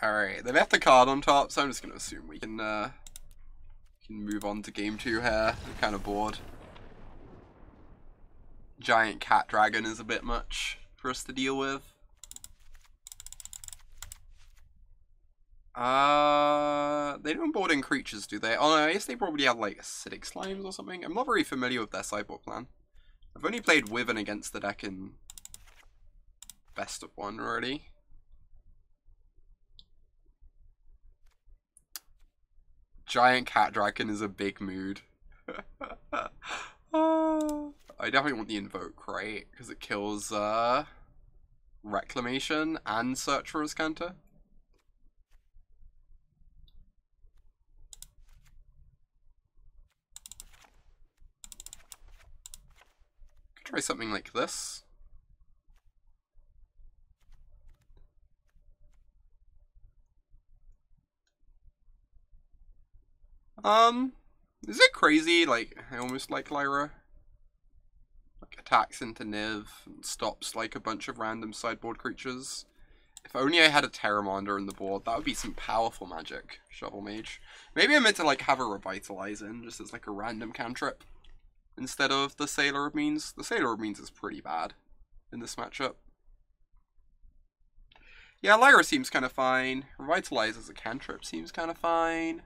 Alright, they left the card on top, so I'm just going to assume we can move on to game 2 here. I'm kind of bored. Giant cat dragon is a bit much for us to deal with. They don't board in creatures, do they? Oh no, I guess they probably have like acidic slimes or something. I'm not very familiar with their sideboard plan. I've only played with and against the deck in best of 1 already. Giant cat dragon is a big mood. I definitely want the invoke, right? Because it kills Reclamation and Search for Azcanta. Could try something like this. Is it crazy? Like, I almost like Lyra. Like, attacks into Niv and stops, like, a bunch of random sideboard creatures. If only I had a Terramander in the board, that would be some powerful magic, Shovel Mage. Maybe I meant to, like, have a Revitalize in, just as, like, a random cantrip. Instead of the Sailor of Means. The Sailor of Means is pretty bad in this matchup. Yeah, Lyra seems kind of fine. Revitalize as a cantrip seems kind of fine.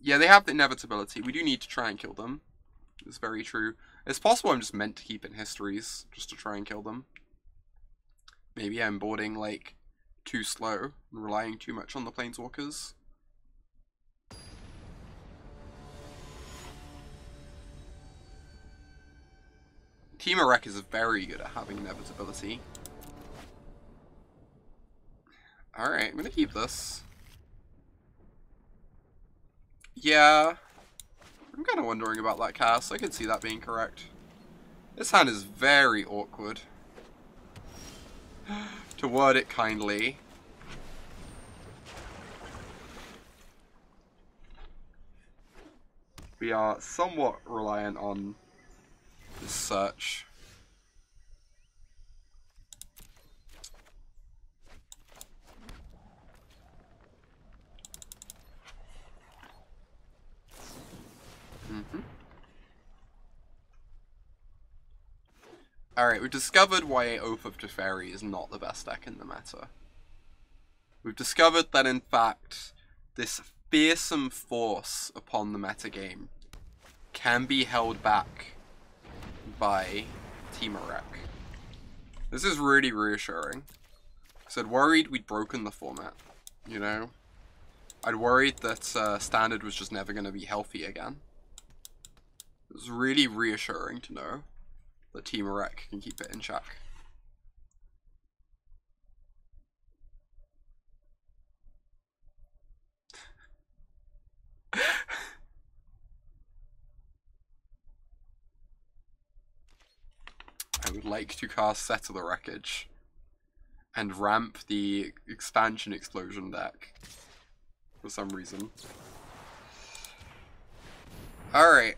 Yeah, they have the inevitability. We do need to try and kill them. It's very true. It's possible I'm just meant to keep in histories, just to try and kill them. Maybe I'm boarding, like, too slow and relying too much on the planeswalkers. Tezzeret is very good at having inevitability. Alright, I'm gonna keep this. Yeah, I'm kind of wondering about that cast. I could see that being correct. This hand is very awkward. To word it kindly. We are somewhat reliant on this search. Alright, we've discovered why Oath of Teferi is not the best deck in the meta. We've discovered that, in fact, this fearsome force upon the metagame can be held back by Tezzeret. This is really reassuring. Because I'd worried we'd broken the format, you know? I'd worried that Standard was just never going to be healthy again. It was really reassuring to know that Tezzeret can keep it in check. I would like to cast Settle the Wreckage and ramp the expansion explosion deck for some reason. Alright.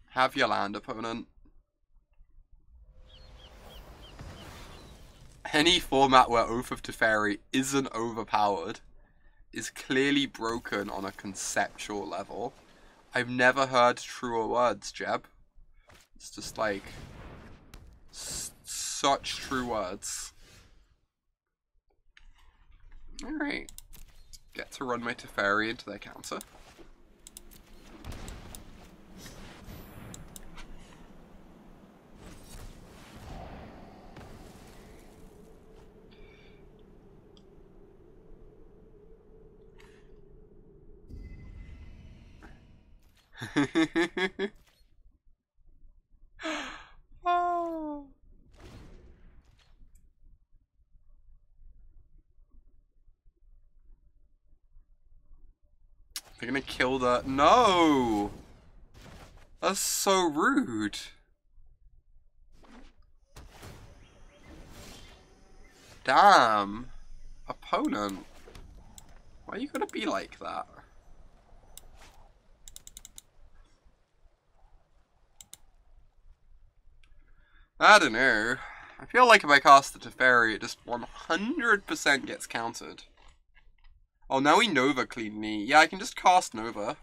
Have your land, opponent. Any format where Oath of Teferi isn't overpowered is clearly broken on a conceptual level. I've never heard truer words, Jeb. It's just like such true words. Alright. Get to run my Teferi into their counter. Oh. They're gonna kill the... No! That's so rude. Damn. Opponent. Why are you gonna be like that? I don't know. I feel like if I cast the Teferi, it just 100% gets countered. Oh, now we Nova clean me. Yeah, I can just cast Nova.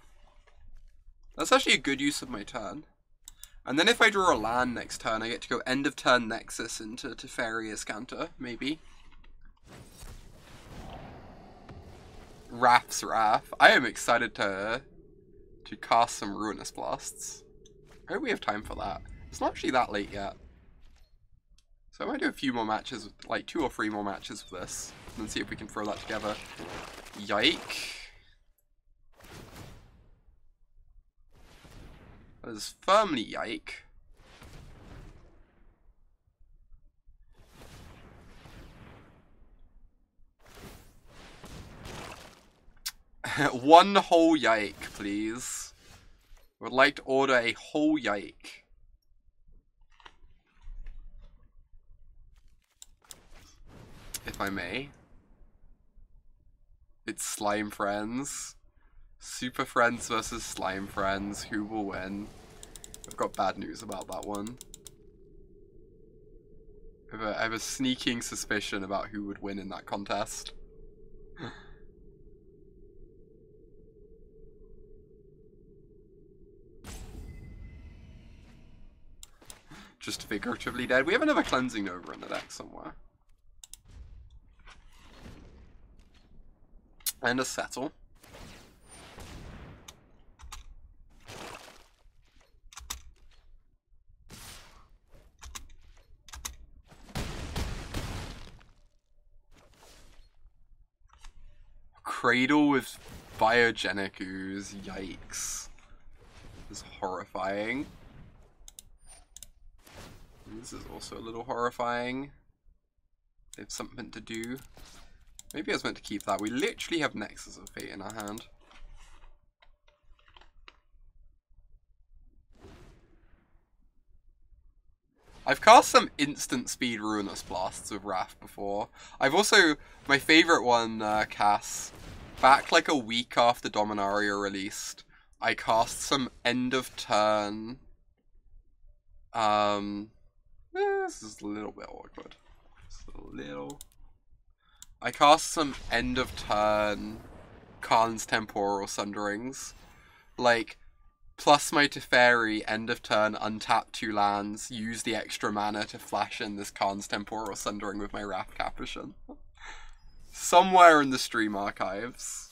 That's actually a good use of my turn. And then if I draw a land next turn, I get to go end of turn Nexus into Teferi Azcanta, maybe. Wrath's Wrath. I am excited to cast some Ruinous Blasts. I hope we have time for that. It's not actually that late yet. So I might do a few more matches, like 2 or 3 more matches with this, and then see if we can throw that together. Yike. That is firmly yike. One whole yike, please. I would like to order a whole yike. If I may. It's Slime Friends. Super Friends versus Slime Friends. Who will win? I've got bad news about that one. I have a sneaking suspicion about who would win in that contest. Just figuratively dead. We have another Cleansing Nova in the deck somewhere. And a Settle. Cradle with Biogenic Ooze. Yikes. This is horrifying. This is also a little horrifying. They have something to do. Maybe I was meant to keep that. We literally have Nexus of Fate in our hand. I've cast some instant speed Ruinous Blasts with Wrath before. I've also, my favourite one, Cass, back like a week after Dominaria released, I cast some end of turn. This is a little bit awkward. Just a little. I cast some end of turn Karn's Temporal Sunderings. Like, plus my Teferi, end of turn, untap 2 lands, use the extra mana to flash in this Karn's Temporal Sundering with my Wrath Capuchin. Somewhere in the stream archives.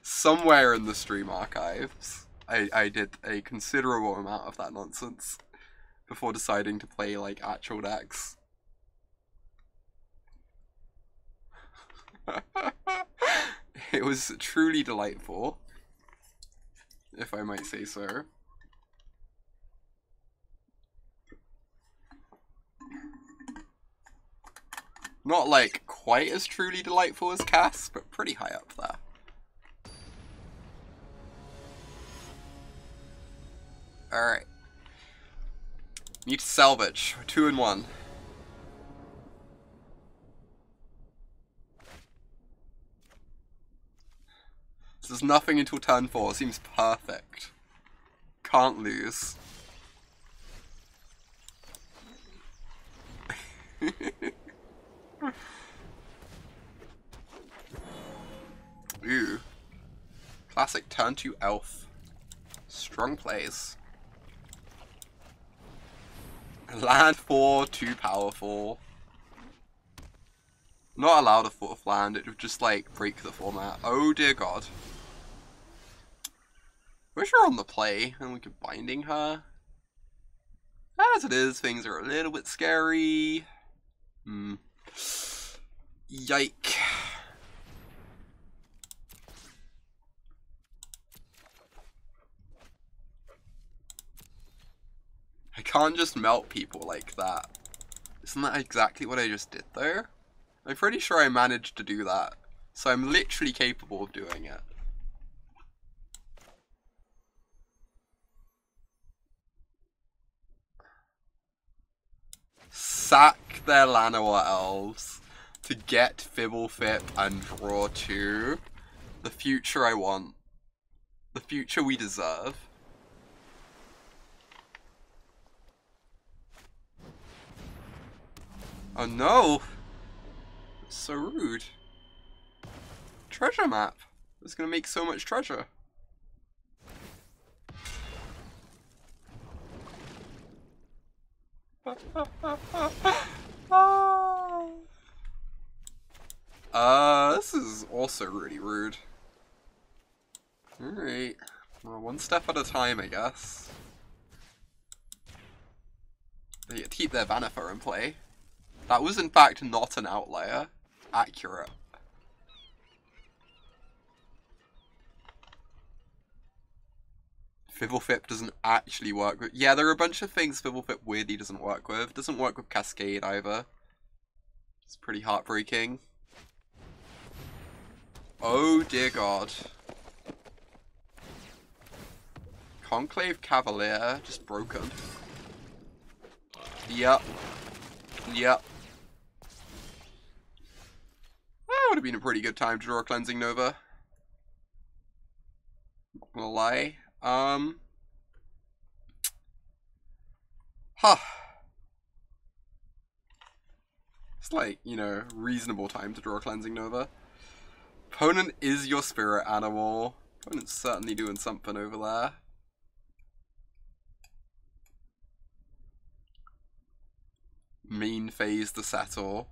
Somewhere in the stream archives. I did a considerable amount of that nonsense before deciding to play, like, actual decks. It was truly delightful, if I might say so. Not like quite as truly delightful as Cass, but pretty high up there. Alright. Need to salvage. 2 and 1. This is nothing until turn 4. Seems perfect. Can't lose. Ooh. Classic turn 2 elf. Strong plays. Land 4, too powerful. Not allowed a 4th land, it would just like break the format. Oh dear god. Wish her on the play, and we could binding her. As it is, things are a little bit scary. Yike. I can't just melt people like that. Isn't that exactly what I just did there? I'm pretty sure I managed to do that. So I'm literally capable of doing it. Sack their Llanowar elves to get Fibblefip and draw 2. The future I want. The future we deserve. Oh no! It's so rude. Treasure map. It's gonna make so much treasure. This is also really rude. Alright. Well, one step at a time, I guess. They get to keep their Vanifer in play. That was in fact not an outlier. Accurate. Fibblefip doesn't actually work with... Yeah, there are a bunch of things Fibblefip weirdly doesn't work with. Doesn't work with Cascade either. It's pretty heartbreaking. Oh dear god. Conclave Cavalier, just broken. Yep. Yep. That would have been a pretty good time to draw a Cleansing Nova. Not gonna lie. It's like, you know, reasonable time to draw a Cleansing Nova. Opponent is your spirit animal. Opponent's certainly doing something over there. Main phase to settle.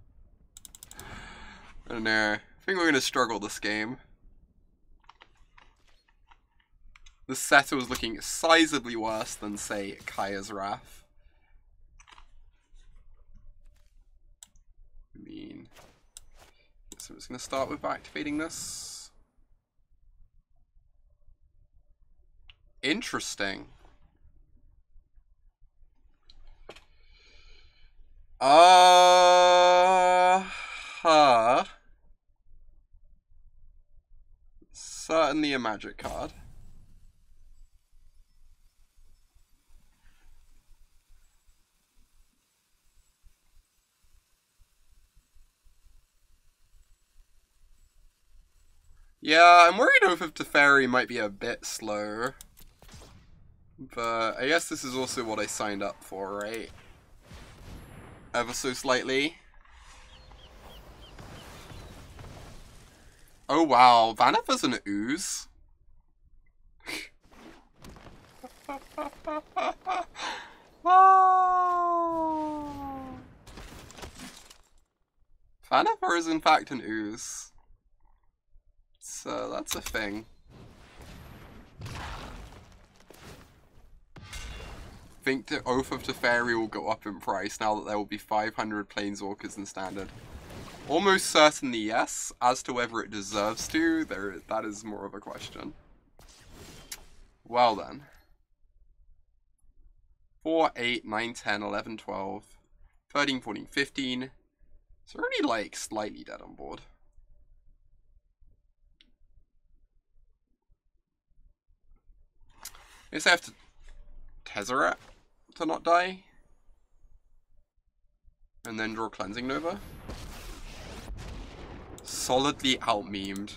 I don't know. I think we're gonna struggle this game. The settle is looking sizably worse than, say, Kaya's Wrath. I mean, so I'm just gonna start with activating this. Interesting. Certainly a magic card. Yeah, I'm worried Oath of Teferi might be a bit slow. But I guess this is also what I signed up for, right? Ever so slightly. Oh wow, Vanifer's an ooze. Vanifer is in fact an ooze. So that's a thing. Think the Oath of Teferi will go up in price now that there will be 500 Planeswalkers in Standard. Almost certainly yes. As to whether it deserves to, that is more of a question. Well then. 4, 8, 9, 10, 11, 12, 13, 14, 15. It's already like slightly dead on board. I guess I have to Tezzeret to not die. And then draw Cleansing Nova. Solidly out-memed.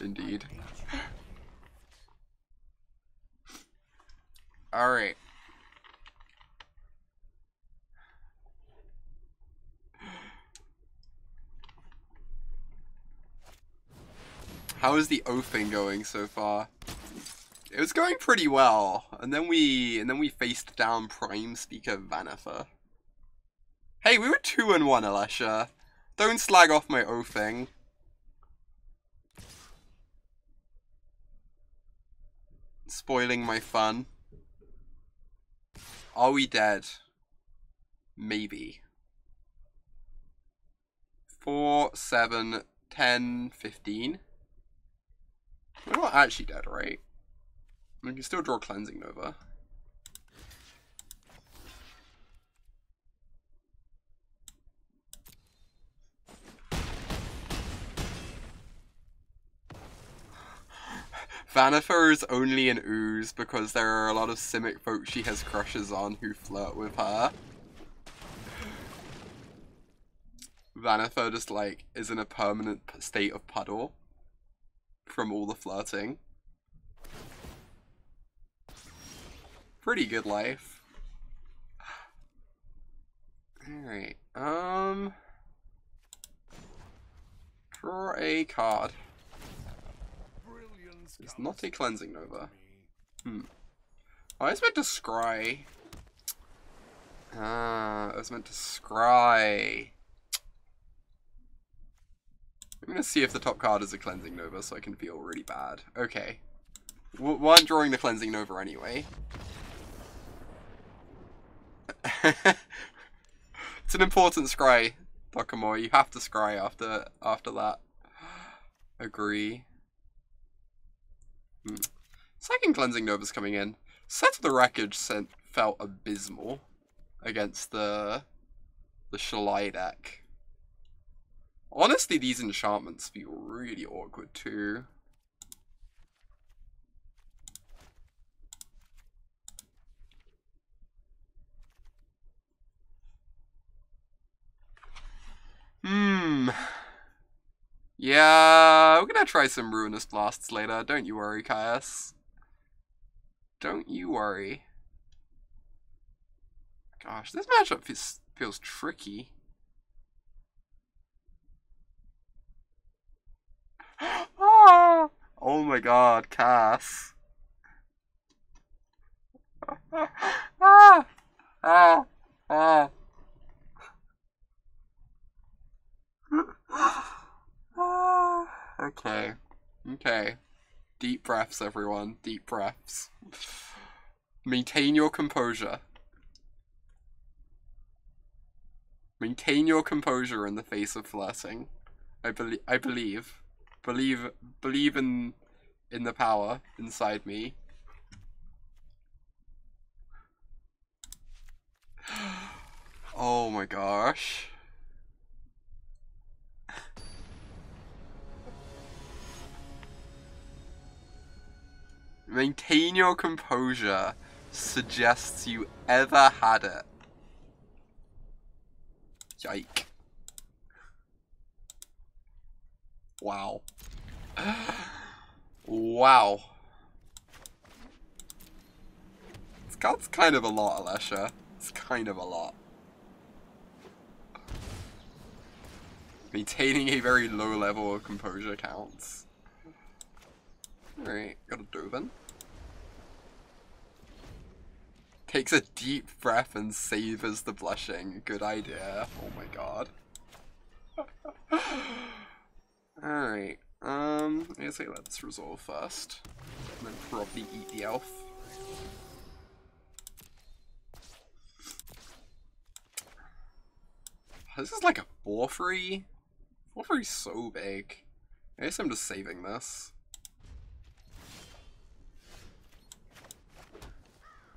Indeed. Alright. How is the oathing going so far? It was going pretty well, and then we faced down Prime Speaker Vanifer. Hey, we were 2-1, Alessia. Don't slag off my O thing. Spoiling my fun. Are we dead? Maybe. 4, 7, 10, 15. We're not actually dead, right? We can still draw Cleansing Nova. Vanifer is only an ooze because there are a lot of Simic folk she has crushes on who flirt with her. Vanifer just like is in a permanent state of puddle from all the flirting. Pretty good life. Alright, draw a card. It's not a Cleansing Nova. I was meant to scry. I was meant to scry. I'm gonna see if the top card is a Cleansing Nova so I can feel really bad. Okay. Well, I'm drawing the Cleansing Nova anyway. It's an important scry, Dokamore. You have to scry after that. Agree. Second Cleansing Nova's coming in. Settle the Wreckage felt abysmal against the Shalai deck. Honestly, these enchantments feel really awkward too. Yeah, we're gonna try some Ruinous Blasts later. Don't you worry, Caius. Don't you worry. Gosh, this matchup feels tricky. Oh my god, Cass. Okay. Okay. Deep breaths, everyone. Deep breaths. Maintain your composure. Maintain your composure in the face of flirting. I believe. Believe in the power inside me. Oh my gosh. Maintain your composure suggests you ever had it. Yike. Wow. Wow. That's kind of a lot, Alesha. It's kind of a lot. Maintaining a very low level of composure counts. Alright, got a Dovin. Takes a deep breath and savors the blushing. Good idea. Oh my god. Alright, I guess I let this resolve first. And then probably eat the elf. This is like a 4-3. 4-3 is so big. I guess I'm just saving this.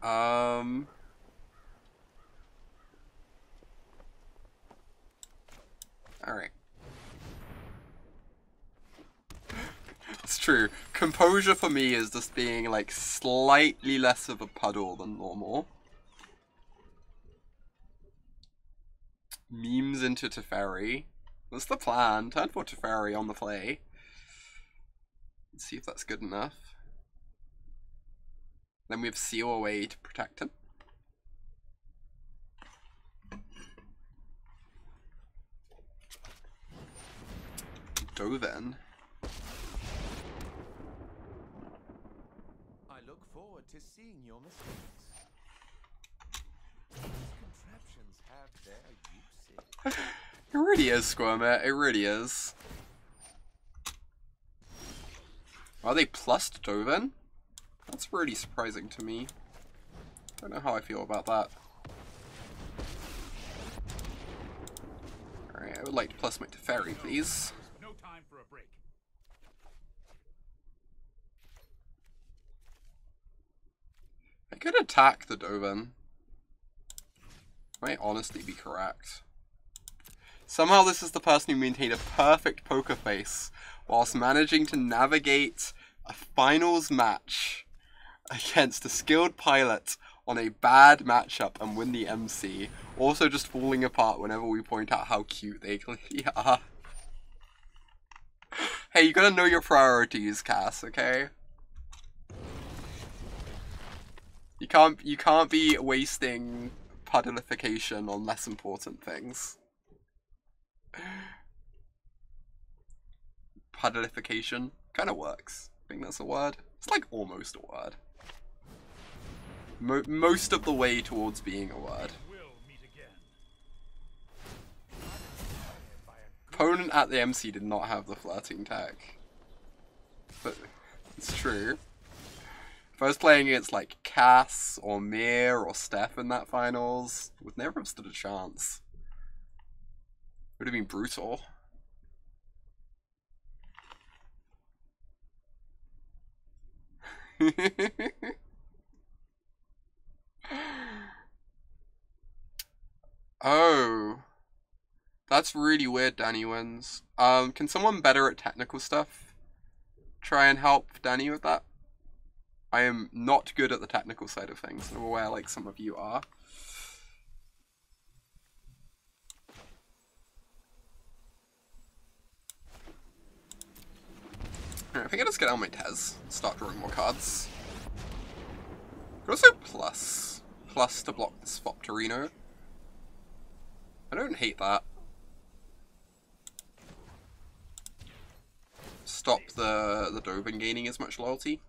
Alright. It's true. Composure for me is just being like slightly less of a puddle than normal. Memes into Teferi. That's the plan. Turn for Teferi on the play. Let's see if that's good enough. Then we have Seal away to protect him. Dovin. I look forward to seeing your mistakes. These contraptions have their uses. It really is, Squirmit. It really is. Are they plussed Dovin? That's really surprising to me. Don't know how I feel about that. Alright, I would like to plus my Teferi, please. No time for a break. I could attack the Dovin. Might honestly be correct. Somehow this is the person who maintained a perfect poker face whilst managing to navigate a finals match against a skilled pilot on a bad matchup and win the MC. Also just falling apart whenever we point out how cute they clearly are. Hey, you gotta know your priorities, Cass, okay? You can't be wasting puddleification on less important things. Puddleification kind of works. I think that's a word. It's like almost a word. Most of the way towards being a word. We'll meet again. Opponent at the MC did not have the flirting tech. But it's true. If I was playing against like Cass or Mir or Steph in that finals, would never have stood a chance. Would have been brutal. Oh. That's really weird, Danny wins. Can someone better at technical stuff try and help Danny with that? I am not good at the technical side of things, and I'm aware like some of you are. Alright, I think I just get out my Tez and start drawing more cards. Could also plus to block the Swaptorino. I don't hate that. Stop the Dovin gaining as much loyalty.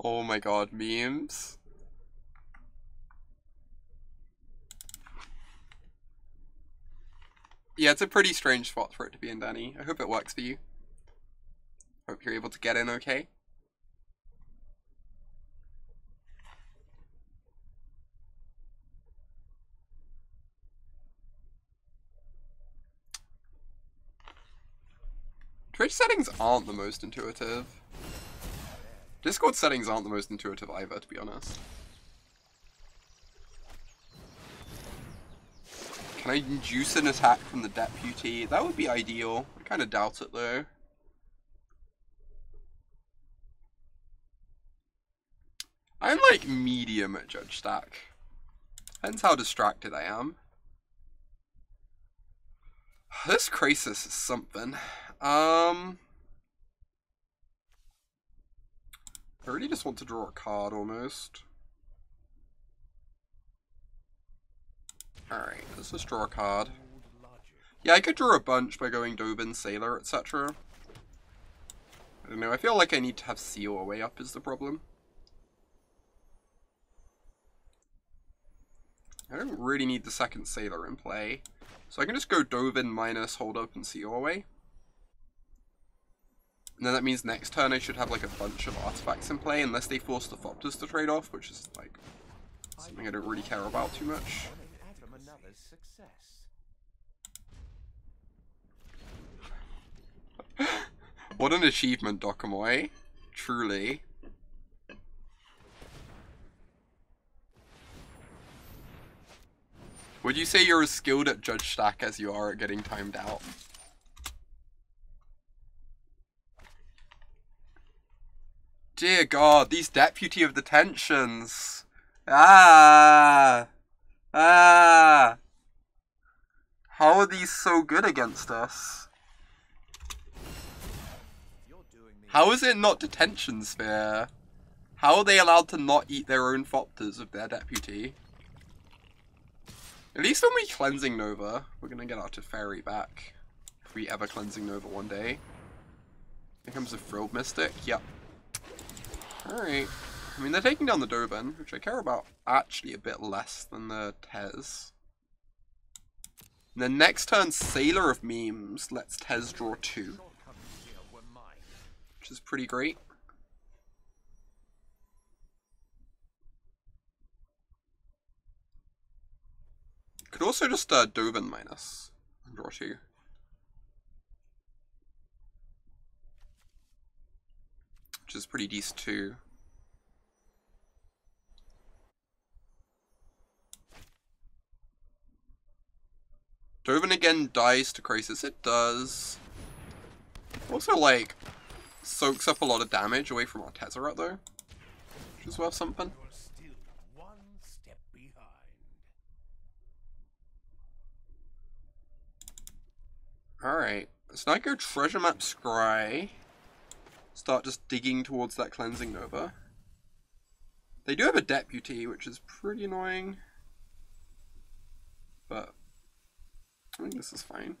Oh my god, memes. Yeah, it's a pretty strange spot for it to be in, Danny. I hope it works for you. Hope you're able to get in okay. Twitch settings aren't the most intuitive. Discord settings aren't the most intuitive either, to be honest. Can I induce an attack from the deputy? That would be ideal. I kind of doubt it though. I'm like medium at Judge Stack. Depends how distracted I am. This Crisis is something. I really just want to draw a card almost. Alright, let's just draw a card. Yeah, I could draw a bunch by going Dovin, Sailor, etc. I don't know, I feel like I need to have Seal away up is the problem. I don't really need the second Sailor in play. So I can just go Dovin minus hold up and Seal away. And then that means next turn I should have like a bunch of artifacts in play, unless they force the Thopters to trade off, which is like something I don't really care about too much. What an achievement, Dokamoy. Truly. Would you say you're as skilled at Judge Stack as you are at getting timed out? Dear God, these Deputy of Detentions. How are these so good against us? How is it not Detention Sphere? How are they allowed to not eat their own Thopters of their Deputy? At least when we Cleansing Nova, we're gonna get our Teferi back. If we ever Cleansing Nova one day. Here comes a Frilled Mystic, yep. Alright. I mean, they're taking down the Dovin, which I care about actually a bit less than the Tez. And then next turn, Sailor of Memes lets Tez draw 2. Which is pretty great. Could also just Dovin minus and draw 2. Which is pretty decent too. Dovin again dies to Crisis. It does. Also, like, soaks up a lot of damage away from our Tezzeret though. Which is worth something. You're still one step behind. Alright. So now I go Treasure Map Scry. Start just digging towards that Cleansing Nova. They do have a Deputy, which is pretty annoying. But I think this is fine.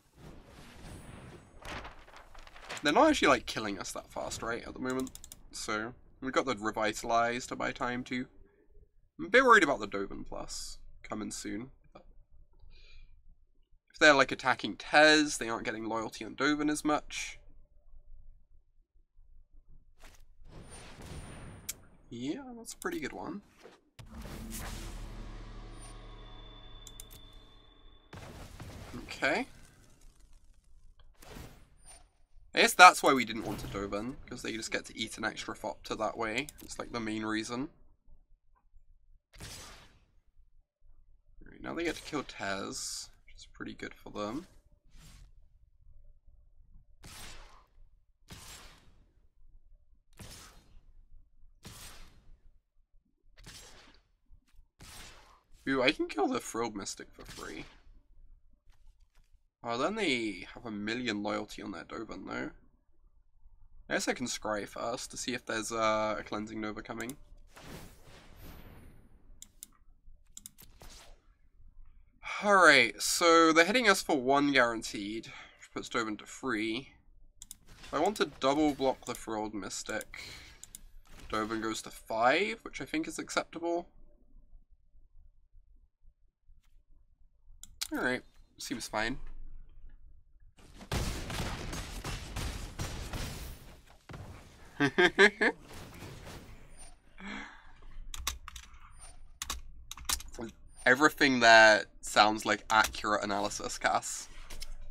They're not actually like killing us that fast, right, at the moment. So we've got the Revitalize to buy time too. I'm a bit worried about the Dovin Plus coming soon. But if they're like attacking Tez, they aren't getting loyalty on Dovin as much. Yeah, that's a pretty good one. Okay. I guess that's why we didn't want to Dovin, because they just get to eat an extra Thopter that way. It's like the main reason. Right, now they get to kill Tez, which is pretty good for them. Ooh, I can kill the Frilled Mystic for free. Oh, then they have 1,000,000 loyalty on their Dovin, though. I guess I can scry first to see if there's a Cleansing Nova coming. Alright, so they're hitting us for 1 guaranteed, which puts Dovin to 3. If I want to double block the Frilled Mystic, Dovin goes to 5, which I think is acceptable. Alright, seems fine. Everything that sounds like accurate analysis, Cass.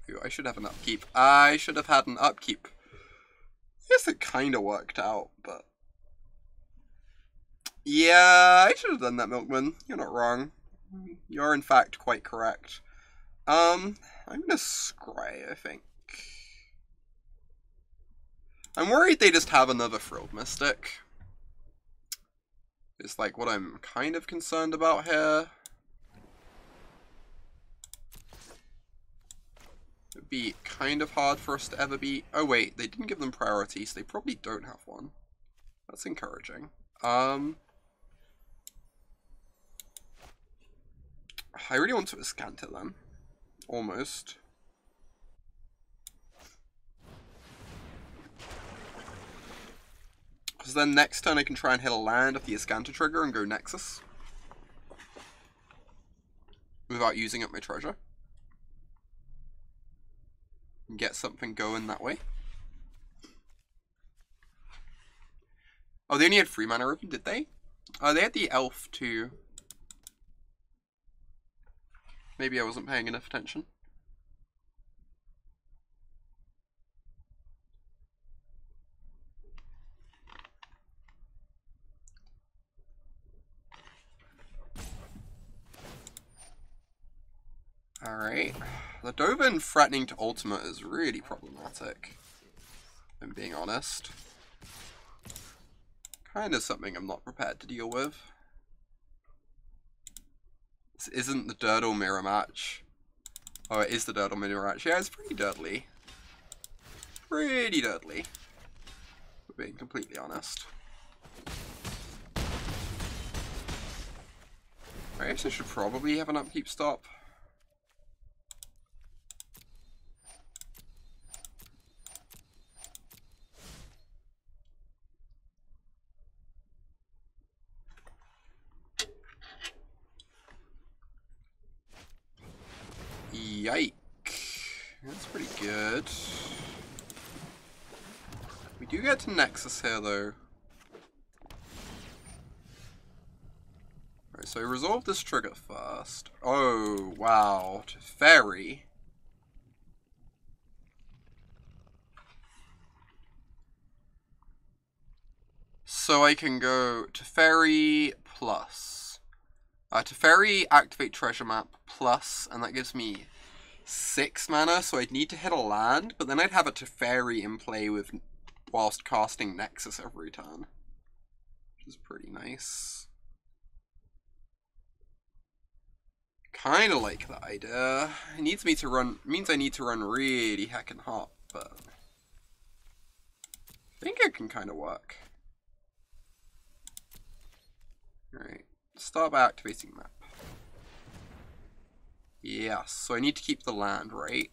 Ooh, I should have an upkeep. I should have had an upkeep. I guess it kind of worked out, but... yeah, I should have done that, Milkman. You're not wrong. You're in fact quite correct. I'm gonna scry, I think. I'm worried they just have another Frilled Mystic. It's like what I'm kind of concerned about here. It'd be kind of hard for us to ever beat. Oh wait, they didn't give them priority, so they probably don't have one. That's encouraging. I really want to Azcanta them. Almost. Because then next turn I can try and hit a land off the Azcanta trigger and go Nexus. Without using up my treasure. And get something going that way. Oh, they only had 3 mana open, did they? Oh, they had the elf too. Maybe I wasn't paying enough attention. Alright. The Dovin threatening to ultimate is really problematic, if I'm being honest. Kind of something I'm not prepared to deal with. This isn't the Durdle mirror match. Oh, it is the Durdle mirror match. Yeah, it's pretty durdly. Pretty durdly. For being completely honest. I guess I should probably have an upkeep stop. Yike. That's pretty good. We do get to Nexus here, though. Alright, so resolve this trigger first. Oh, wow. Teferi. So I can go Teferi plus. Teferi activate treasure map plus, and that gives me 6 mana, so I'd need to hit a land, but then I'd have a Teferi in play with whilst casting Nexus every turn. Which is pretty nice. Kinda like that idea. It needs me to run, means I need to run really heckin' hot, but I think it can kinda work. Alright, start by activating map. Yes, so I need to keep the land, right?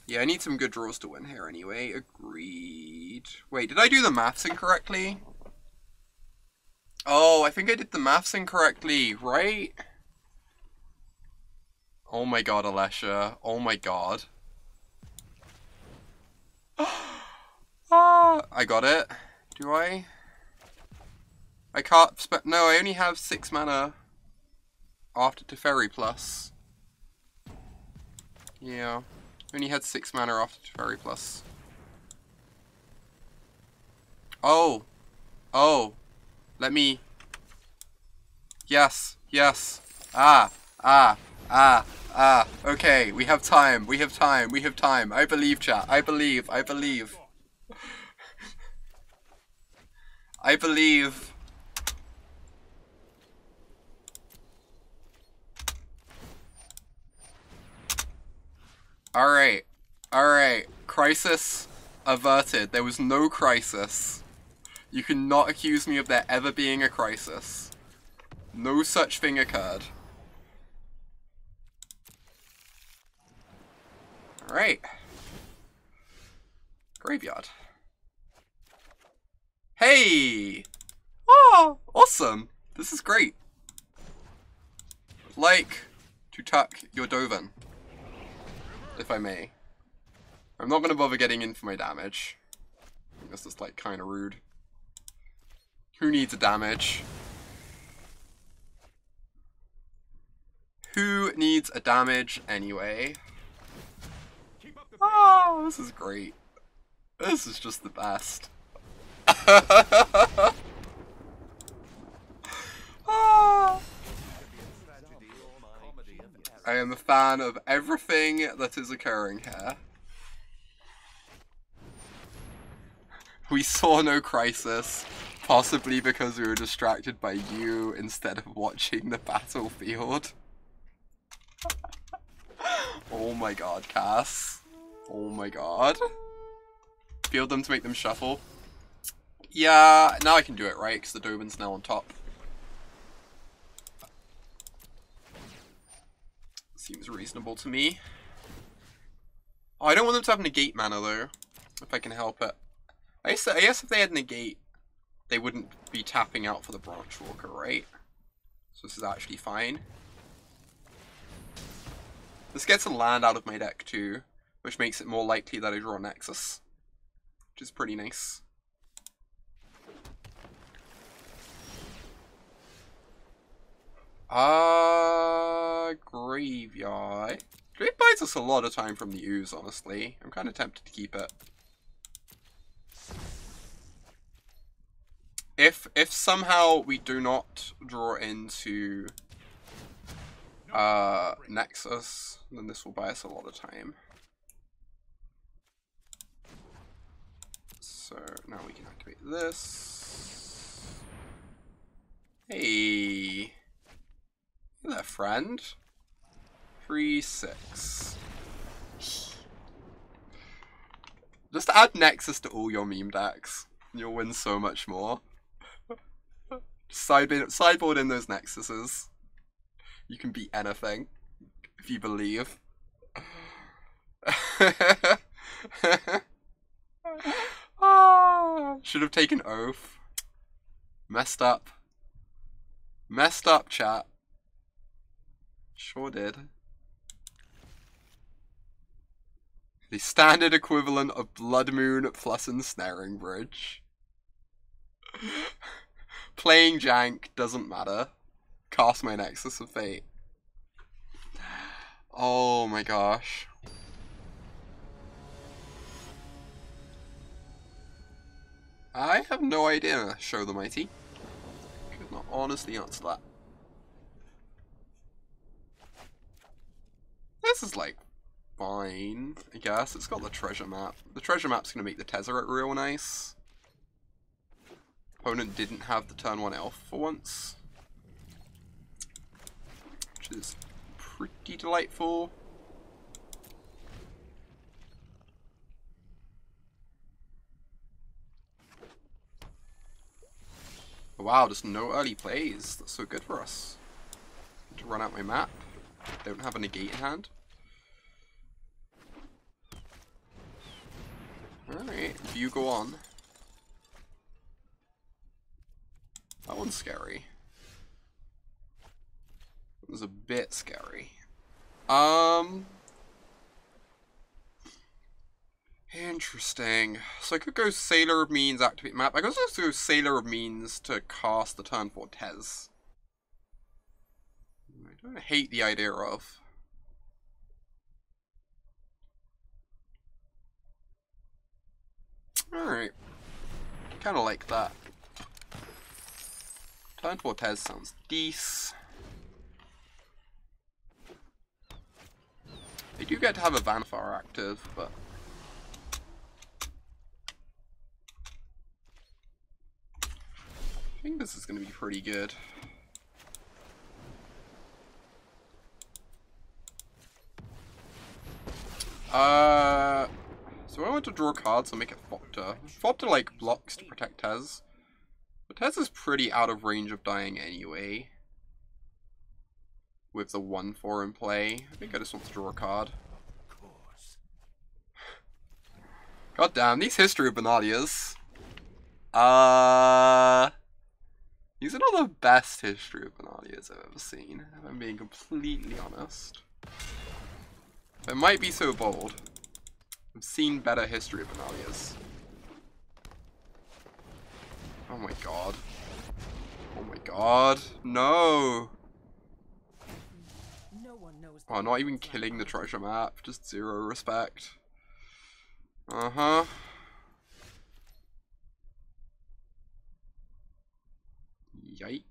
Yeah, I need some good draws to win here anyway. Agreed. Wait, did I do the maths incorrectly? Oh, I think I did the maths incorrectly, right? Oh my god, Alessia. Oh my god. I got it. Do I? I can't no, I only have 6 mana after Teferi plus. Yeah. Only had 6 mana after Teferi plus. Oh. Oh. Let me. Yes. Yes. Okay, we have time. We have time. We have time. I believe, chat. I believe. I believe. I believe. Alright. Alright. Crisis averted. There was no crisis. You cannot accuse me of there ever being a crisis. No such thing occurred. Alright. Graveyard. Hey! Oh, awesome! This is great. I'd like to tuck your Dovin, if I may. I'm not gonna bother getting in for my damage. I think that's just like kinda rude. Who needs a damage? Who needs a damage anyway? Oh, this is great. This is just the best. Oh. I am a fan of everything that is occurring here. We saw no crisis, possibly because we were distracted by you instead of watching the battlefield. Oh my god, Cass. Oh my god. Field them to make them shuffle. Yeah, now I can do it, right? Because the Dovin's now on top. Seems reasonable to me. Oh, I don't want them to have negate mana though, if I can help it. I guess if they had negate, they wouldn't be tapping out for the Branch Walker, right? So this is actually fine. This gets a land out of my deck too, which makes it more likely that I draw Nexus, which is pretty nice. Graveyard. It buys us a lot of time from the ooze, honestly. I'm kind of tempted to keep it. If somehow we do not draw into Nexus, then this will buy us a lot of time. So now we can activate this. Hey. Hey there, friend. 3/6. Just add Nexus to all your meme decks. You'll win so much more. Sideboard in those Nexuses. You can beat anything, if you believe. Should have taken Oath. Messed up. Messed up, chat. Sure did. The standard equivalent of Blood Moon plus Ensnaring Bridge. Playing jank doesn't matter. Cast my Nexus of Fate. Oh my gosh. I have no idea, Show the Mighty. Could not honestly answer that. This is like fine, I guess. It's got the treasure map. The treasure map's gonna make the Tezzeret real nice. Opponent didn't have the turn 1 elf for once, which is pretty delightful. Wow, just no early plays. That's so good for us. Need to run out my map. Don't have a negate in hand. Alright, view go on. That one's scary. It was a bit scary. Interesting. So I could go Sailor of Means, activate map. I could also go Sailor of Means to cast the turn 4 Tez. I don't hate the idea of. Alright. Kinda like that. Turn 4 Tez sounds decent. They do get to have a Vanfar active, but I think this is going to be pretty good. So I want to draw cards and make it Fopter. Fopter like blocks to protect Tez. But Tez is pretty out of range of dying anyway. With the 1/4 in play. I think I just want to draw a card. God damn, these History of Benalias. These are not the best History of Benalias I've ever seen, if I'm being completely honest. It might be so bold. I've seen better History of Benalias. Oh my god. Oh my god. No! Oh, not even killing the treasure map. Just 0 respect. Uh-huh. Yike.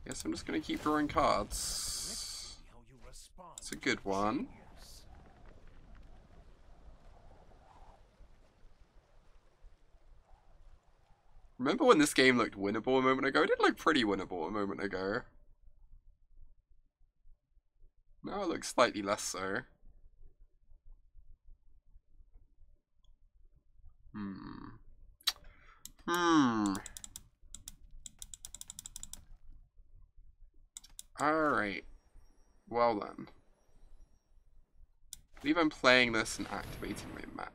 Guess I'm just gonna keep drawing cards. It's a good one. Remember when this game looked winnable a moment ago? It did look pretty winnable a moment ago. Now it looks slightly less so. Alright. Well then. I believe I'm playing this and activating my map.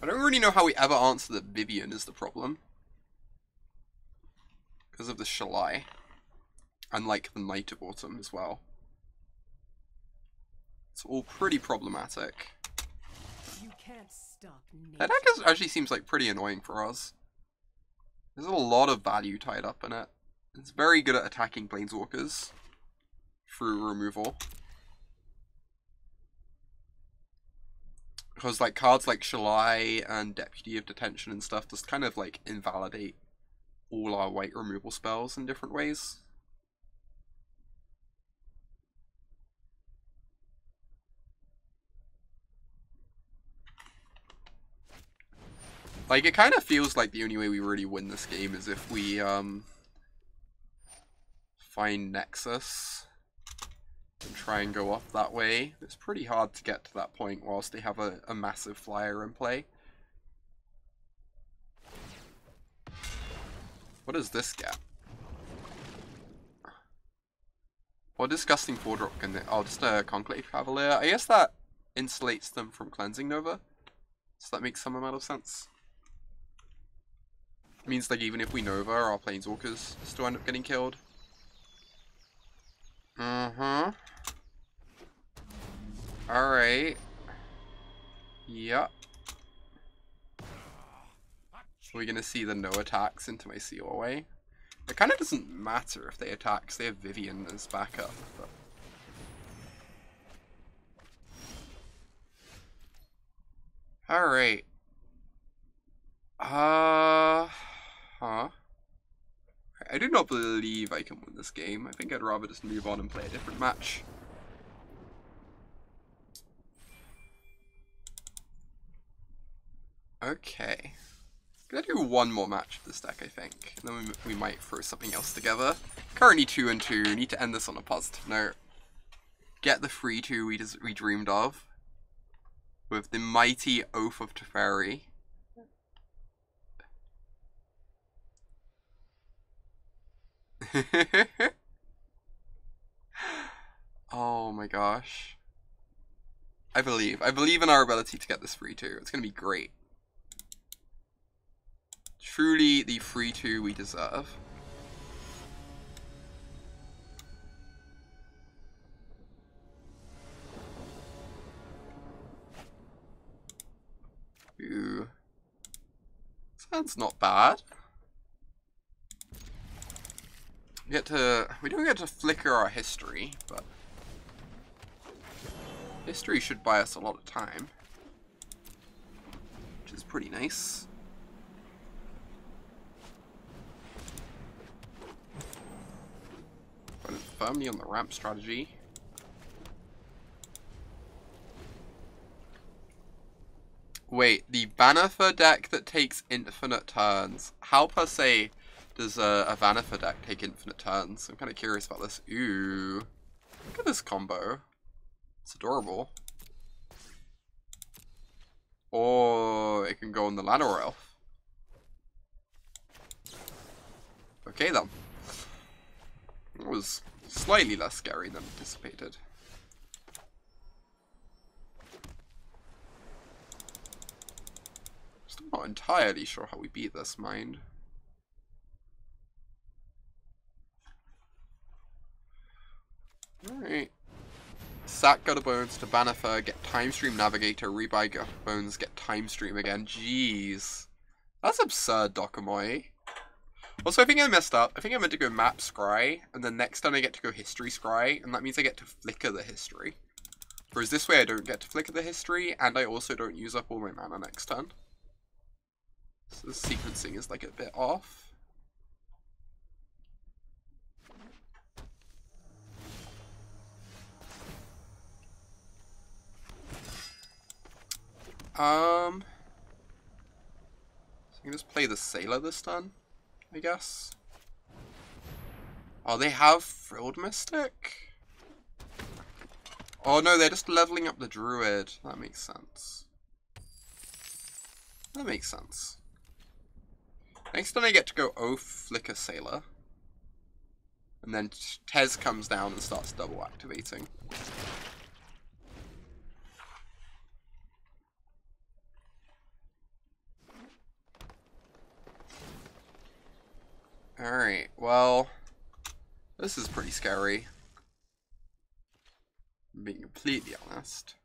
I don't really know how we ever answer that Vivian is the problem. Because of the Shalai. And like the Night of Autumn as well. It's all pretty problematic. You can't stop That deck actually seems like pretty annoying for us. There's a lot of value tied up in it. It's very good at attacking planeswalkers through removal. Because like cards like Shalai and Deputy of Detention and stuff just kind of like invalidate all our white removal spells in different ways. Like, it kind of feels like the only way we really win this game is if we, find Nexus and try and go off that way. It's pretty hard to get to that point whilst they have a massive flyer in play. What does this get? What disgusting 4-drop can they... Oh, just a Conclave Cavalier. I guess that insulates them from Cleansing Nova. So that makes some amount of sense. Means like even if we Nova, our Planeswalkers still end up getting killed. Alright. Yep. We're gonna see the no attacks into my seal away. It kind of doesn't matter if they attack, because they have Vivian as backup. But... Alright. Huh? I do not believe I can win this game. I think I'd rather just move on and play a different match. Okay. Gonna do one more match of this deck, I think. And then we might throw something else together. Currently 2-2. Need to end this on a positive note. Get the 3-2 we dreamed of. With the mighty Oath of Teferi. Oh my gosh. I believe in our ability to get this 3-2. It's gonna be great. Truly the 3-2 we deserve. Ooh. Sounds not bad. We don't get to flicker our history, but history should buy us a lot of time, which is pretty nice. But it's firmly on the ramp strategy. Wait, the Vanafer deck that takes infinite turns. How per se does a Vanafer deck take infinite turns? I'm kind of curious about this. Ooh. Look at this combo. It's adorable. Or it can go on the Llanowar Elf. Okay then. It was slightly less scary than anticipated. Still not entirely sure how we beat this, mind. Alright. Sack Gutterbones to Vanafer, get Time Stream Navigator, rebuy Gutterbones, get Time Stream again. Jeez. That's absurd, Dokomoy. Also, I think I messed up. I think I meant to go Map Scry, and then next turn I get to go History Scry, and that means I get to flicker the history. Whereas this way I don't get to flicker the history, and I also don't use up all my mana next turn. So the sequencing is like a bit off. So I can just play the Sailor this turn, I guess. Oh, they have Frilled Mystic? Oh no, they're just leveling up the Druid. That makes sense. That makes sense. Next turn I get to go Oath, Flicker, Sailor. And then Tez comes down and starts double activating. Alright, well, this is pretty scary. I'm being completely honest.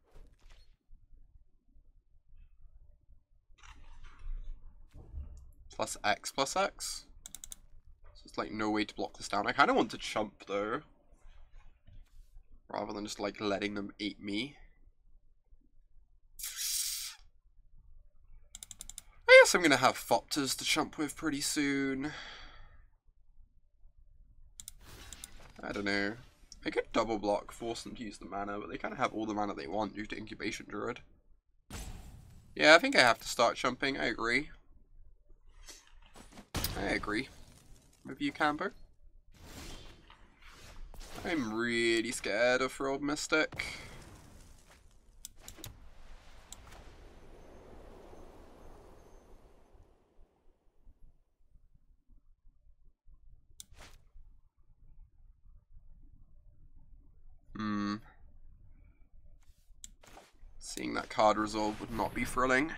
Plus X plus X? So it's like no way to block this down. I kind of want to chump though. Rather than just like letting them eat me. I guess I'm going to have Thopters to chump with pretty soon. I don't know. I could double block, force them to use the mana, but they kind of have all the mana they want due to Incubation Druid. Yeah, I think I have to start chumping. I agree. Maybe you camper. I'm really scared of Frilled Mystic. Seeing that card resolve would not be thrilling.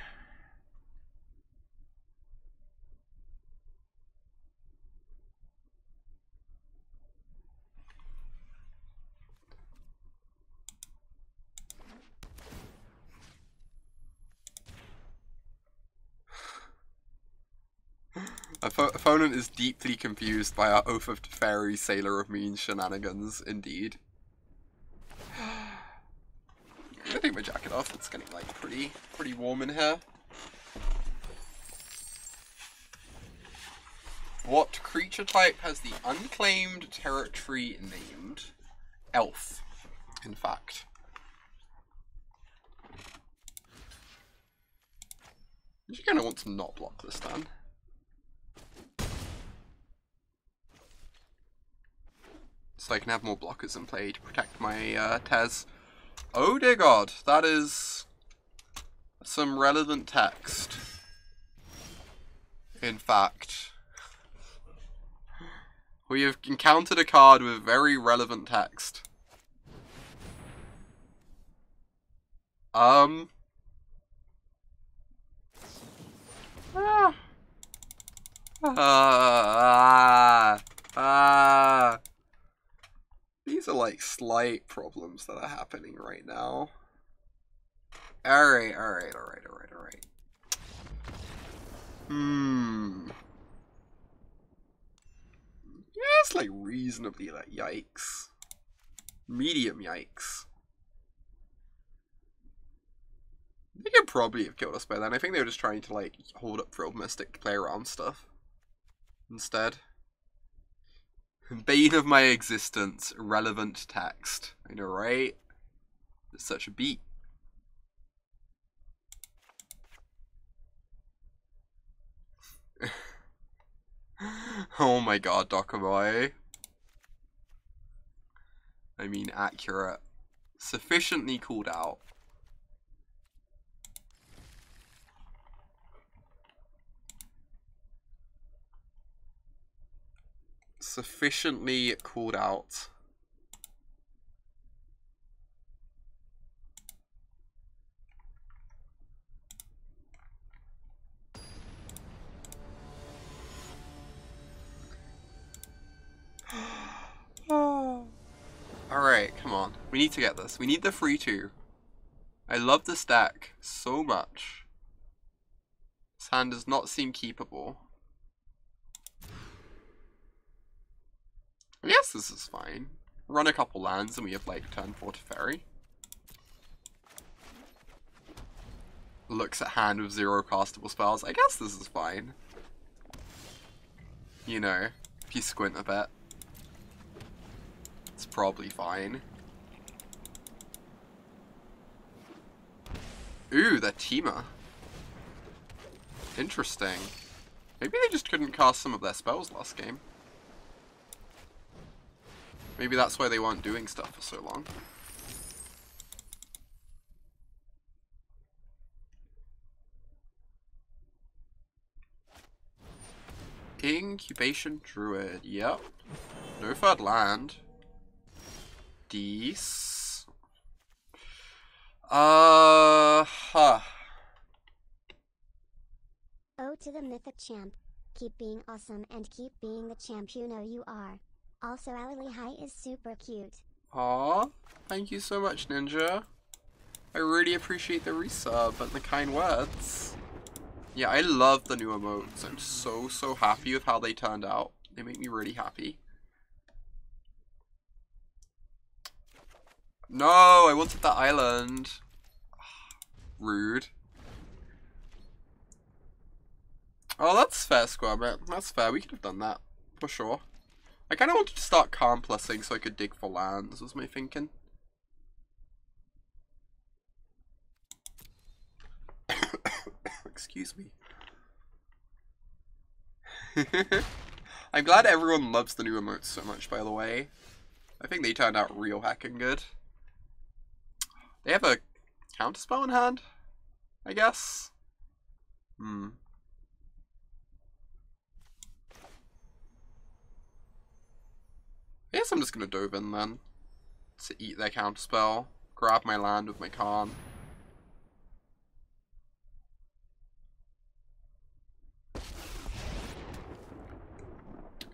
Opponent is deeply confused by our Oath of Teferi Sailor of Mean shenanigans, indeed. I'm gonna take my jacket off, it's getting like pretty warm in here. What creature type has the unclaimed territory named Elf, in fact? You're gonna want to not block this turn. So I can have more blockers in play to protect my Tez. Oh dear god, that is some relevant text. In fact, we have encountered a card with very relevant text. These are like slight problems that are happening right now. Alright. Yeah, it's like reasonably like yikes. Medium yikes. They could probably have killed us by then. I think they were just trying to like hold up Frilled Mystic to play around stuff instead. Bane of my existence, relevant text. I know, right? It's such a beat. Oh my god, Dokaboy. I mean, accurate. Sufficiently called out. Sufficiently called out. Alright, come on. We need to get this. We need the 3-2. I love this deck so much. This hand does not seem keepable. I guess this is fine. Run a couple lands and we have like turn 4 Teferi. Looks at hand with 0 castable spells. I guess this is fine. You know, if you squint a bit. It's probably fine. Ooh, they're Teema. Interesting. Maybe they just couldn't cast some of their spells last game. Maybe that's why they weren't doing stuff for so long. Incubation Druid, yep. No third land. Dees. Oh, to the mythic champ. Keep being awesome and keep being the champ you know you are. Also, Alili High is super cute. Aww, thank you so much, Ninja. I really appreciate the resub and the kind words. Yeah, I love the new emotes. I'm so happy with how they turned out. They make me really happy. No, I wanted the island. Rude. Oh, that's fair, Squirmit. That's fair. We could have done that. For sure. I kind of wanted to start Karn plussing so I could dig for lands, was my thinking. Excuse me. I'm glad everyone loves the new emotes so much, by the way. I think they turned out real heckin' good. They have a counterspell in hand, I guess. I guess I'm just gonna Dovin then. To eat their counterspell. Grab my land with my Karn.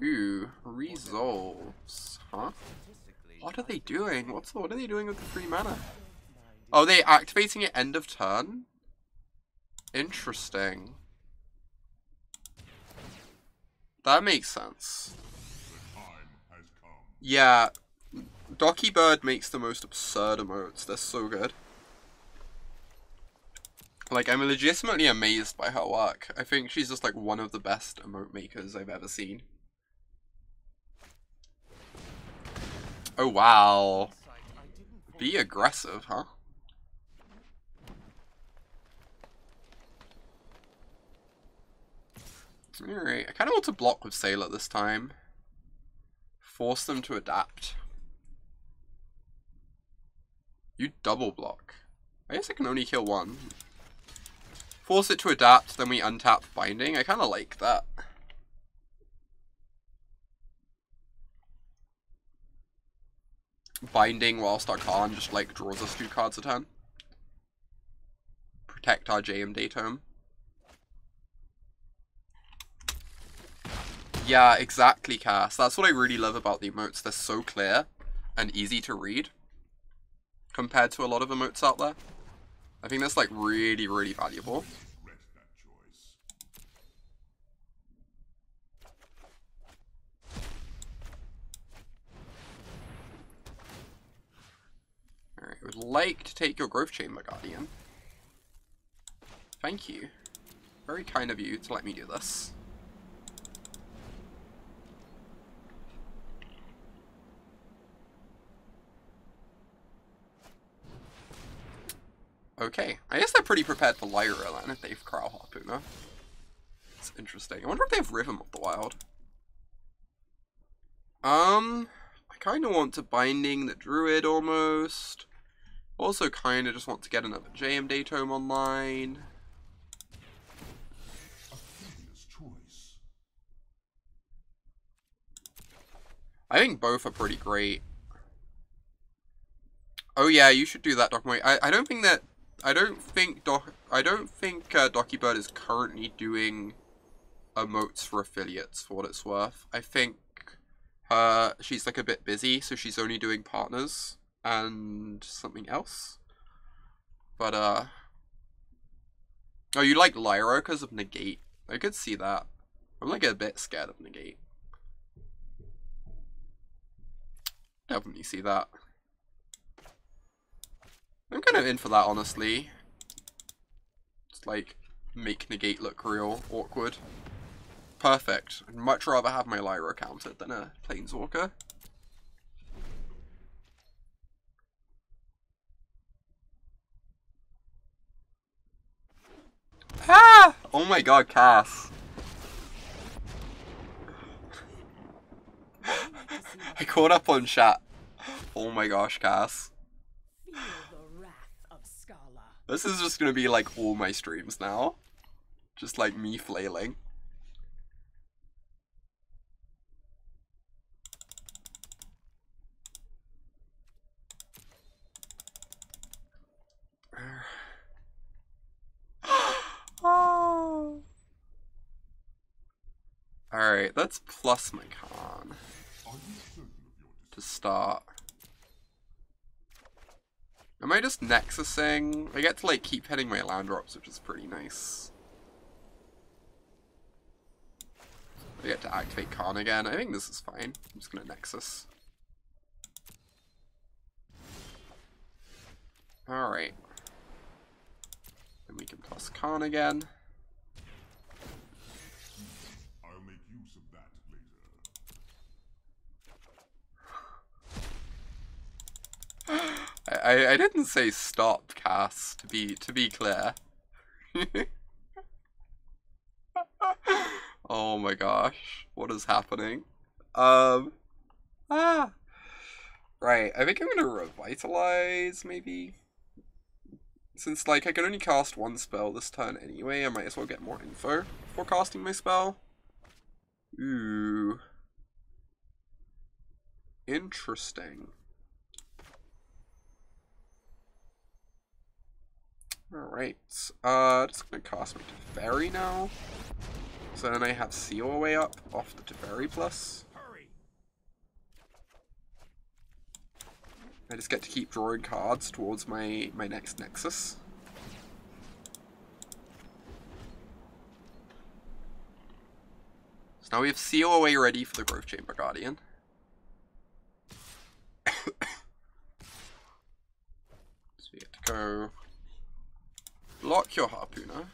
Ooh, resolves. Huh? What are they doing? What are they doing with the 3 mana? Oh, they're activating it end of turn? Interesting. That makes sense. The time has come. Yeah, Docky Bird makes the most absurd emotes. They're so good. Like, I'm legitimately amazed by her work. I think she's just like one of the best emote makers I've ever seen. Oh wow. Be aggressive, huh? Alright, I kind of want to block with Sailor this time. Force them to adapt. You double block. I guess I can only kill one. Force it to adapt, then we untap Binding. I kind of like that. Binding whilst our Karn just like draws us 2 cards a turn. Protect our JM Datum. Yeah, exactly, Cass. That's what I really love about the emotes. They're so clear and easy to read compared to a lot of emotes out there. I think that's like really, really valuable. Alright, I would like to take your Growth Chamber, Guardian. Thank you. Very kind of you to let me do this. Okay, I guess they're pretty prepared for Lyra then, if they've Crow Harpooner. It's interesting. I wonder if they have Rhythm of the Wild. I kind of want to Binding the Druid almost. Also kind of just want to get another JM Datum online. I think both are pretty great. Oh yeah, you should do that, Doc Moy. I don't think Docky Bird is currently doing emotes for affiliates, for what it's worth. I think she's like a bit busy, so she's only doing partners and something else. But oh, you like Lyra because of Negate. I could see that. I'm like a bit scared of Negate. Definitely see that. I'm kind of in for that, honestly. Just like make Negate look real awkward. Perfect. I'd much rather have my Lyra countered than a Planeswalker. Ah! Oh my god, Cass. I caught up on chat. Oh my gosh, Cass. Feel the wrath of Scala. This is just gonna be like all my streams now. Just like me flailing. Oh. Alright, let's plus my Karn to start. Am I just Nexusing? I get to like keep hitting my land drops, which is pretty nice. I get to activate Karn again. I think this is fine. I'm just gonna Nexus. Alright. Then we can plus Karn again. I'll make use of that later. I didn't say stop, Cass, to be clear. Oh my gosh, what is happening? Right, I think I'm gonna Revitalize, maybe? Since, like, I can only cast one spell this turn anyway, I might as well get more info before casting my spell. Ooh. Interesting. Alright, just gonna cast my Teferi now. So then I have Seal Away up off the Teferi plus. Hurry. I just get to keep drawing cards towards my next Nexus. Now we have COA ready for the Growth Chamber Guardian. So we get to go block your Harpooner.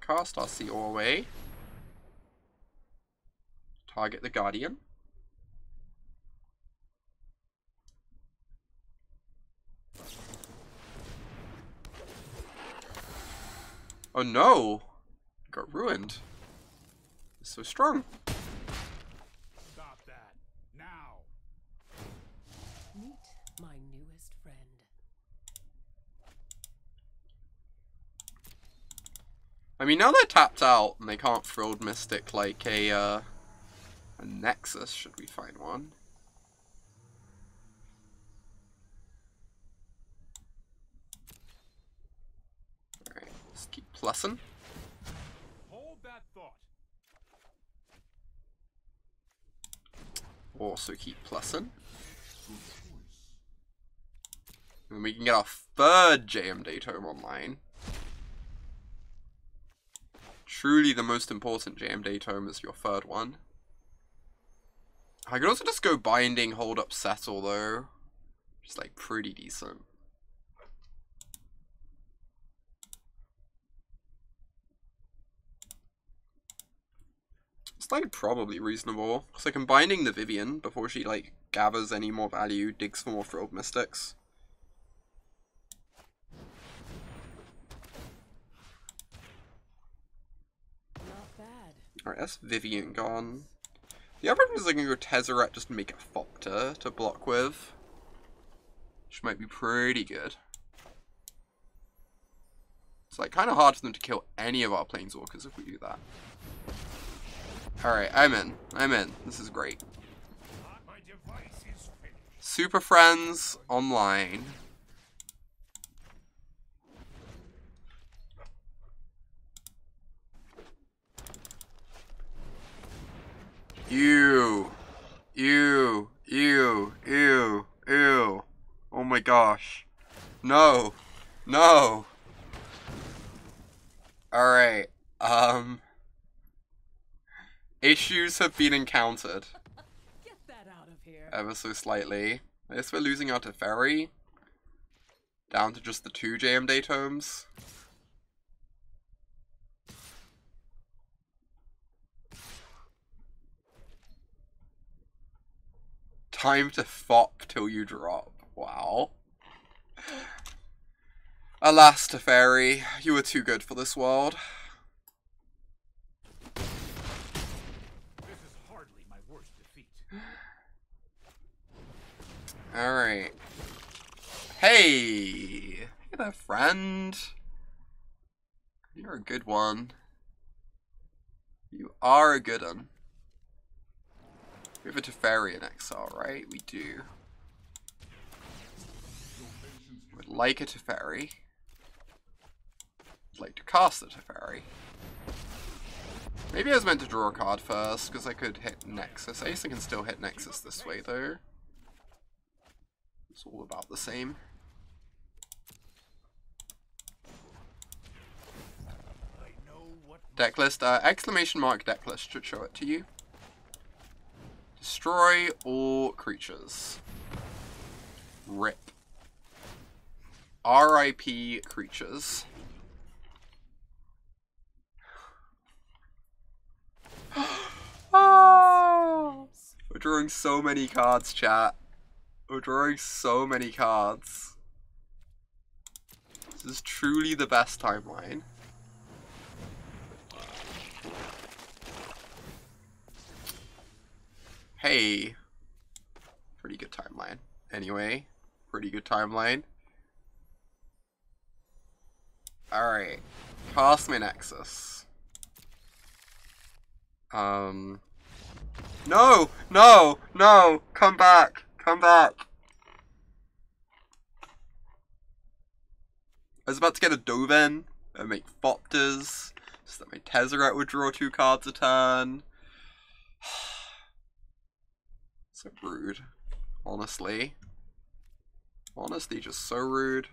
Cast our COA. Target the Guardian. Oh no! Got ruined. It's so strong. Stop that now. Meet my newest friend. I mean, now they're tapped out and they can't Frilled Mystic like a Nexus, should we find one. Alright, let's keep plussing. Hold that thought. Also keep plussing. And we can get our third JMD tome online. Truly the most important JMD tome is your third one. I could also just go Binding, Hold Up, Settle though. Just like pretty decent. It's like probably reasonable. Because like I'm Binding the Vivian before she like gathers any more value, digs for more Frilled Mystics. Not bad. Alright, that's Vivian gone. The other one is like going to go Tezzeret just to make a Fopter to block with. Which might be pretty good. It's like kind of hard for them to kill any of our Planeswalkers if we do that. Alright, I'm in. I'm in. This is great. My device is finished. Super Friends online. Ew. Ew. Ew. Ew. Ew. Oh my gosh. No. No. Alright. Issues have been encountered. Get that out of here. Ever so slightly. I guess we're losing our Teferi. Down to just the 2 JMD tomes. Time to fop till you drop. Wow. Alas, Teferi, you were too good for this world. This is hardly my worst defeat. Alright. Hey! Hey there, friend. You're a good one. You are a good one. We have a Teferi in exile, right? We do. Would like a Teferi. Would like to cast a Teferi. Maybe I was meant to draw a card first, because I could hit Nexus. I guess I can still hit Nexus this way, though. It's all about the same. I know what Decklist, exclamation mark decklist should show it to you. Destroy all creatures. Rip. RIP creatures. Oh, we're drawing so many cards, chat. We're drawing so many cards. This is truly the best timeline. Hey. Pretty good timeline. Anyway, pretty good timeline. Alright. Cast my Nexus. No! No! No! Come back! Come back! I was about to get a Dovin and make Fopters so that my Tezzeret would draw 2 cards a turn. So rude. Honestly. Honestly, just so rude.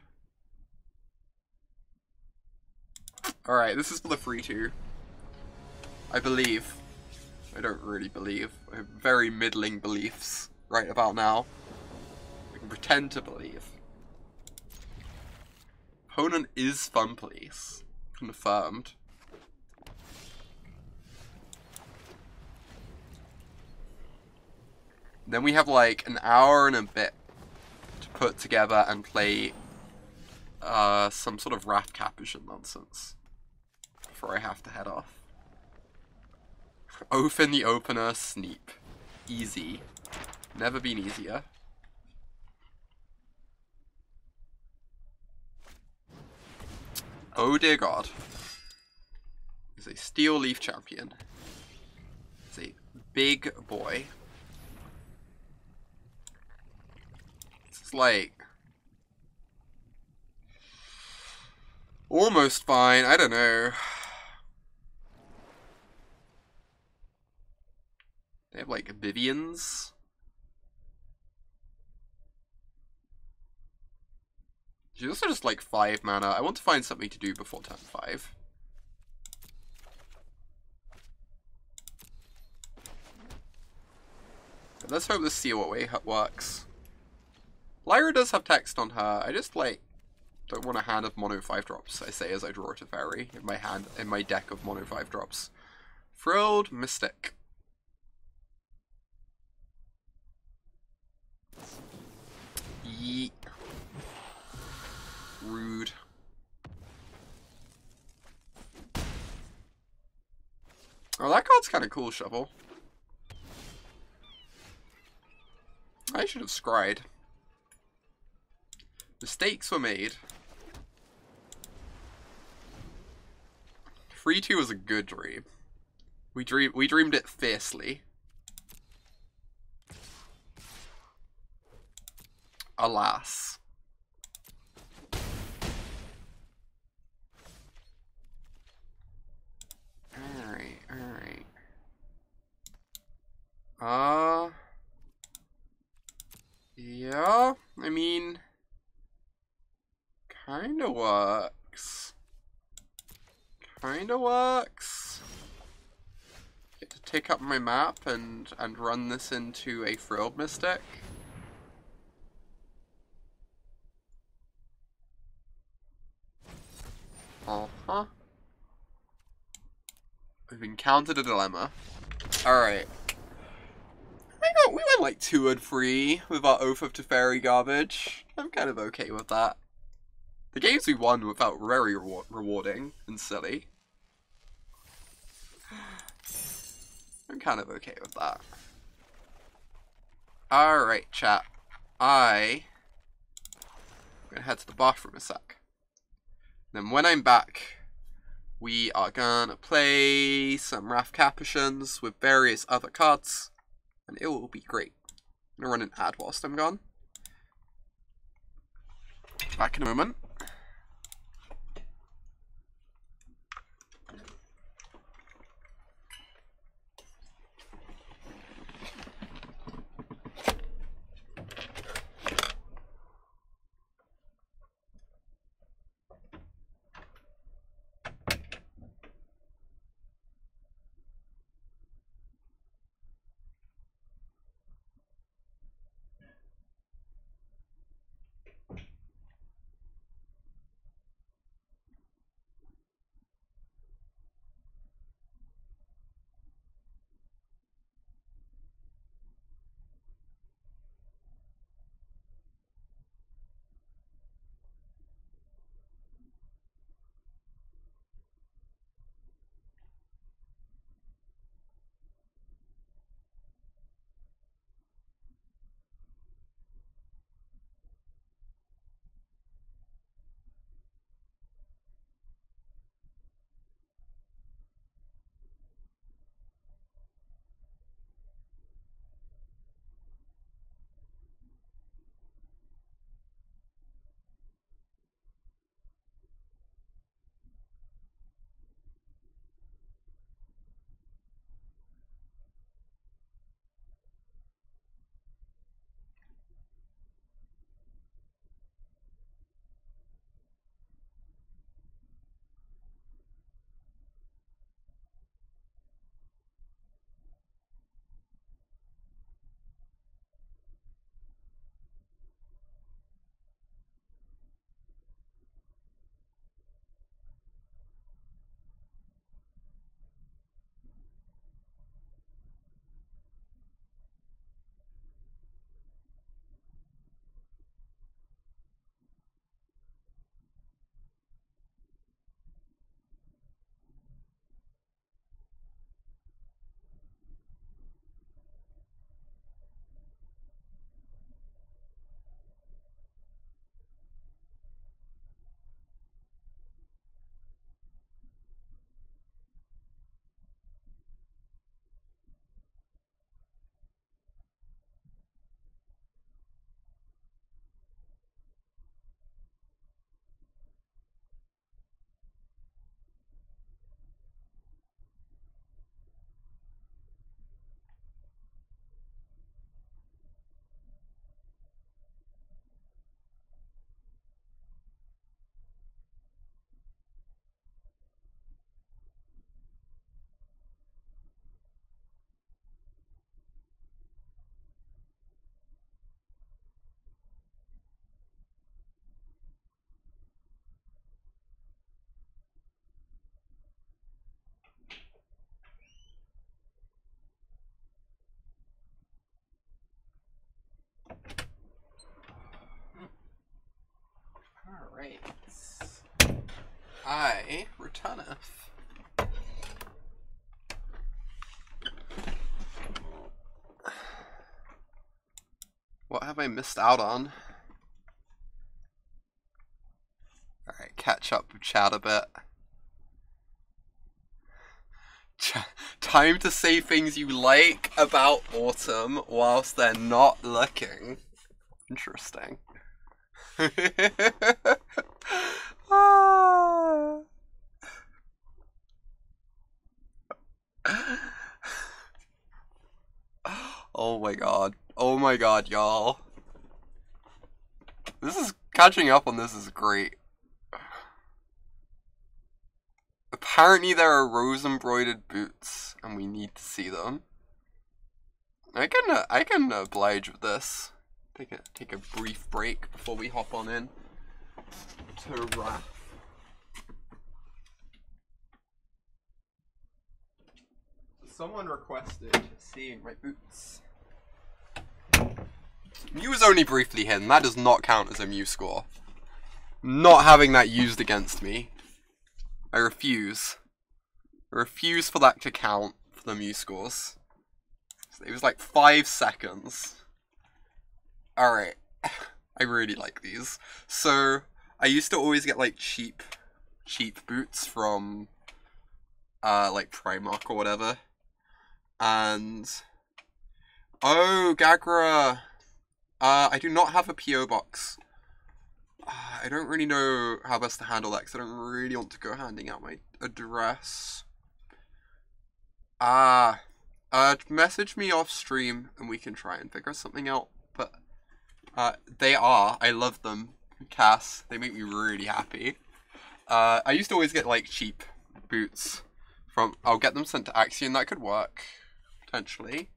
Alright, this is for the 3-2. I believe. I don't really believe. I have very middling beliefs right about now. I can pretend to believe. Opponent is Fun Police. Confirmed. Then we have like an hour and a bit to put together and play some sort of Wrath Capuchin nonsense before I have to head off. Oath in the opener, Sneep. Easy. Never been easier. Oh dear god. He's a Steel Leaf champion. He's a big boy. This is like almost fine, I don't know. They have like Vivians. She's also just like 5 mana. I want to find something to do before turn 5. But let's hope this Seal Away works. Lyra does have text on her. I just like don't want a hand of mono 5-drops, I say as I draw a Teferi in my deck of mono 5-drops. Frilled Mystic. Yeet. Rude. Oh, that card's kind of cool, Shovel. I should have scryed. Mistakes were made. 3-2 was a good dream. We dreamed it fiercely. Alas. Alright. Yeah, I mean, kinda works. Get to take up my map and run this into a Frilled Mystic. Uh-huh. We've encountered a dilemma. Alright. We went like 2 and 3 with our Oath of Teferi garbage. I'm kind of okay with that. The games we won felt very rewarding and silly. I'm kind of okay with that. Alright, chat. I'm gonna head to the bathroom a sec. Then when I'm back, we are gonna play some Wrath Capuchins with various other cards, and it will be great. I'm gonna run an ad whilst I'm gone. Back in a moment. turneth. What have I missed out on? Alright, catch up with chat a bit. Time to say things you like about autumn whilst they're not looking. Interesting. Ah. Oh my god. Oh my god, y'all. This is catching up on this is great. Apparently there are rose embroidered boots and we need to see them. I can oblige with this. Take a brief break before we hop on in to Wrath. Someone requested seeing my boots. Mew is only briefly hidden. That does not count as a Mew score. Not having that used against me. I refuse. I refuse for that to count for the Mew scores. It was like 5 seconds. Alright. I really like these. So, I used to always get like cheap boots from like Primark or whatever. And oh, Gagra. I do not have a PO box. I don't really know how best to handle that because I don't really want to go handing out my address. Message me off stream and we can try and figure something out. But I love them, Cass. They make me really happy. I used to always get like cheap boots from. I'll get them sent to Axion. That could work potentially.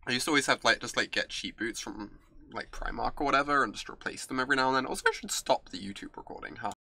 I used to always have just get cheap boots from like Primark or whatever and just replace them every now and then. Also, I should stop the YouTube recording, huh?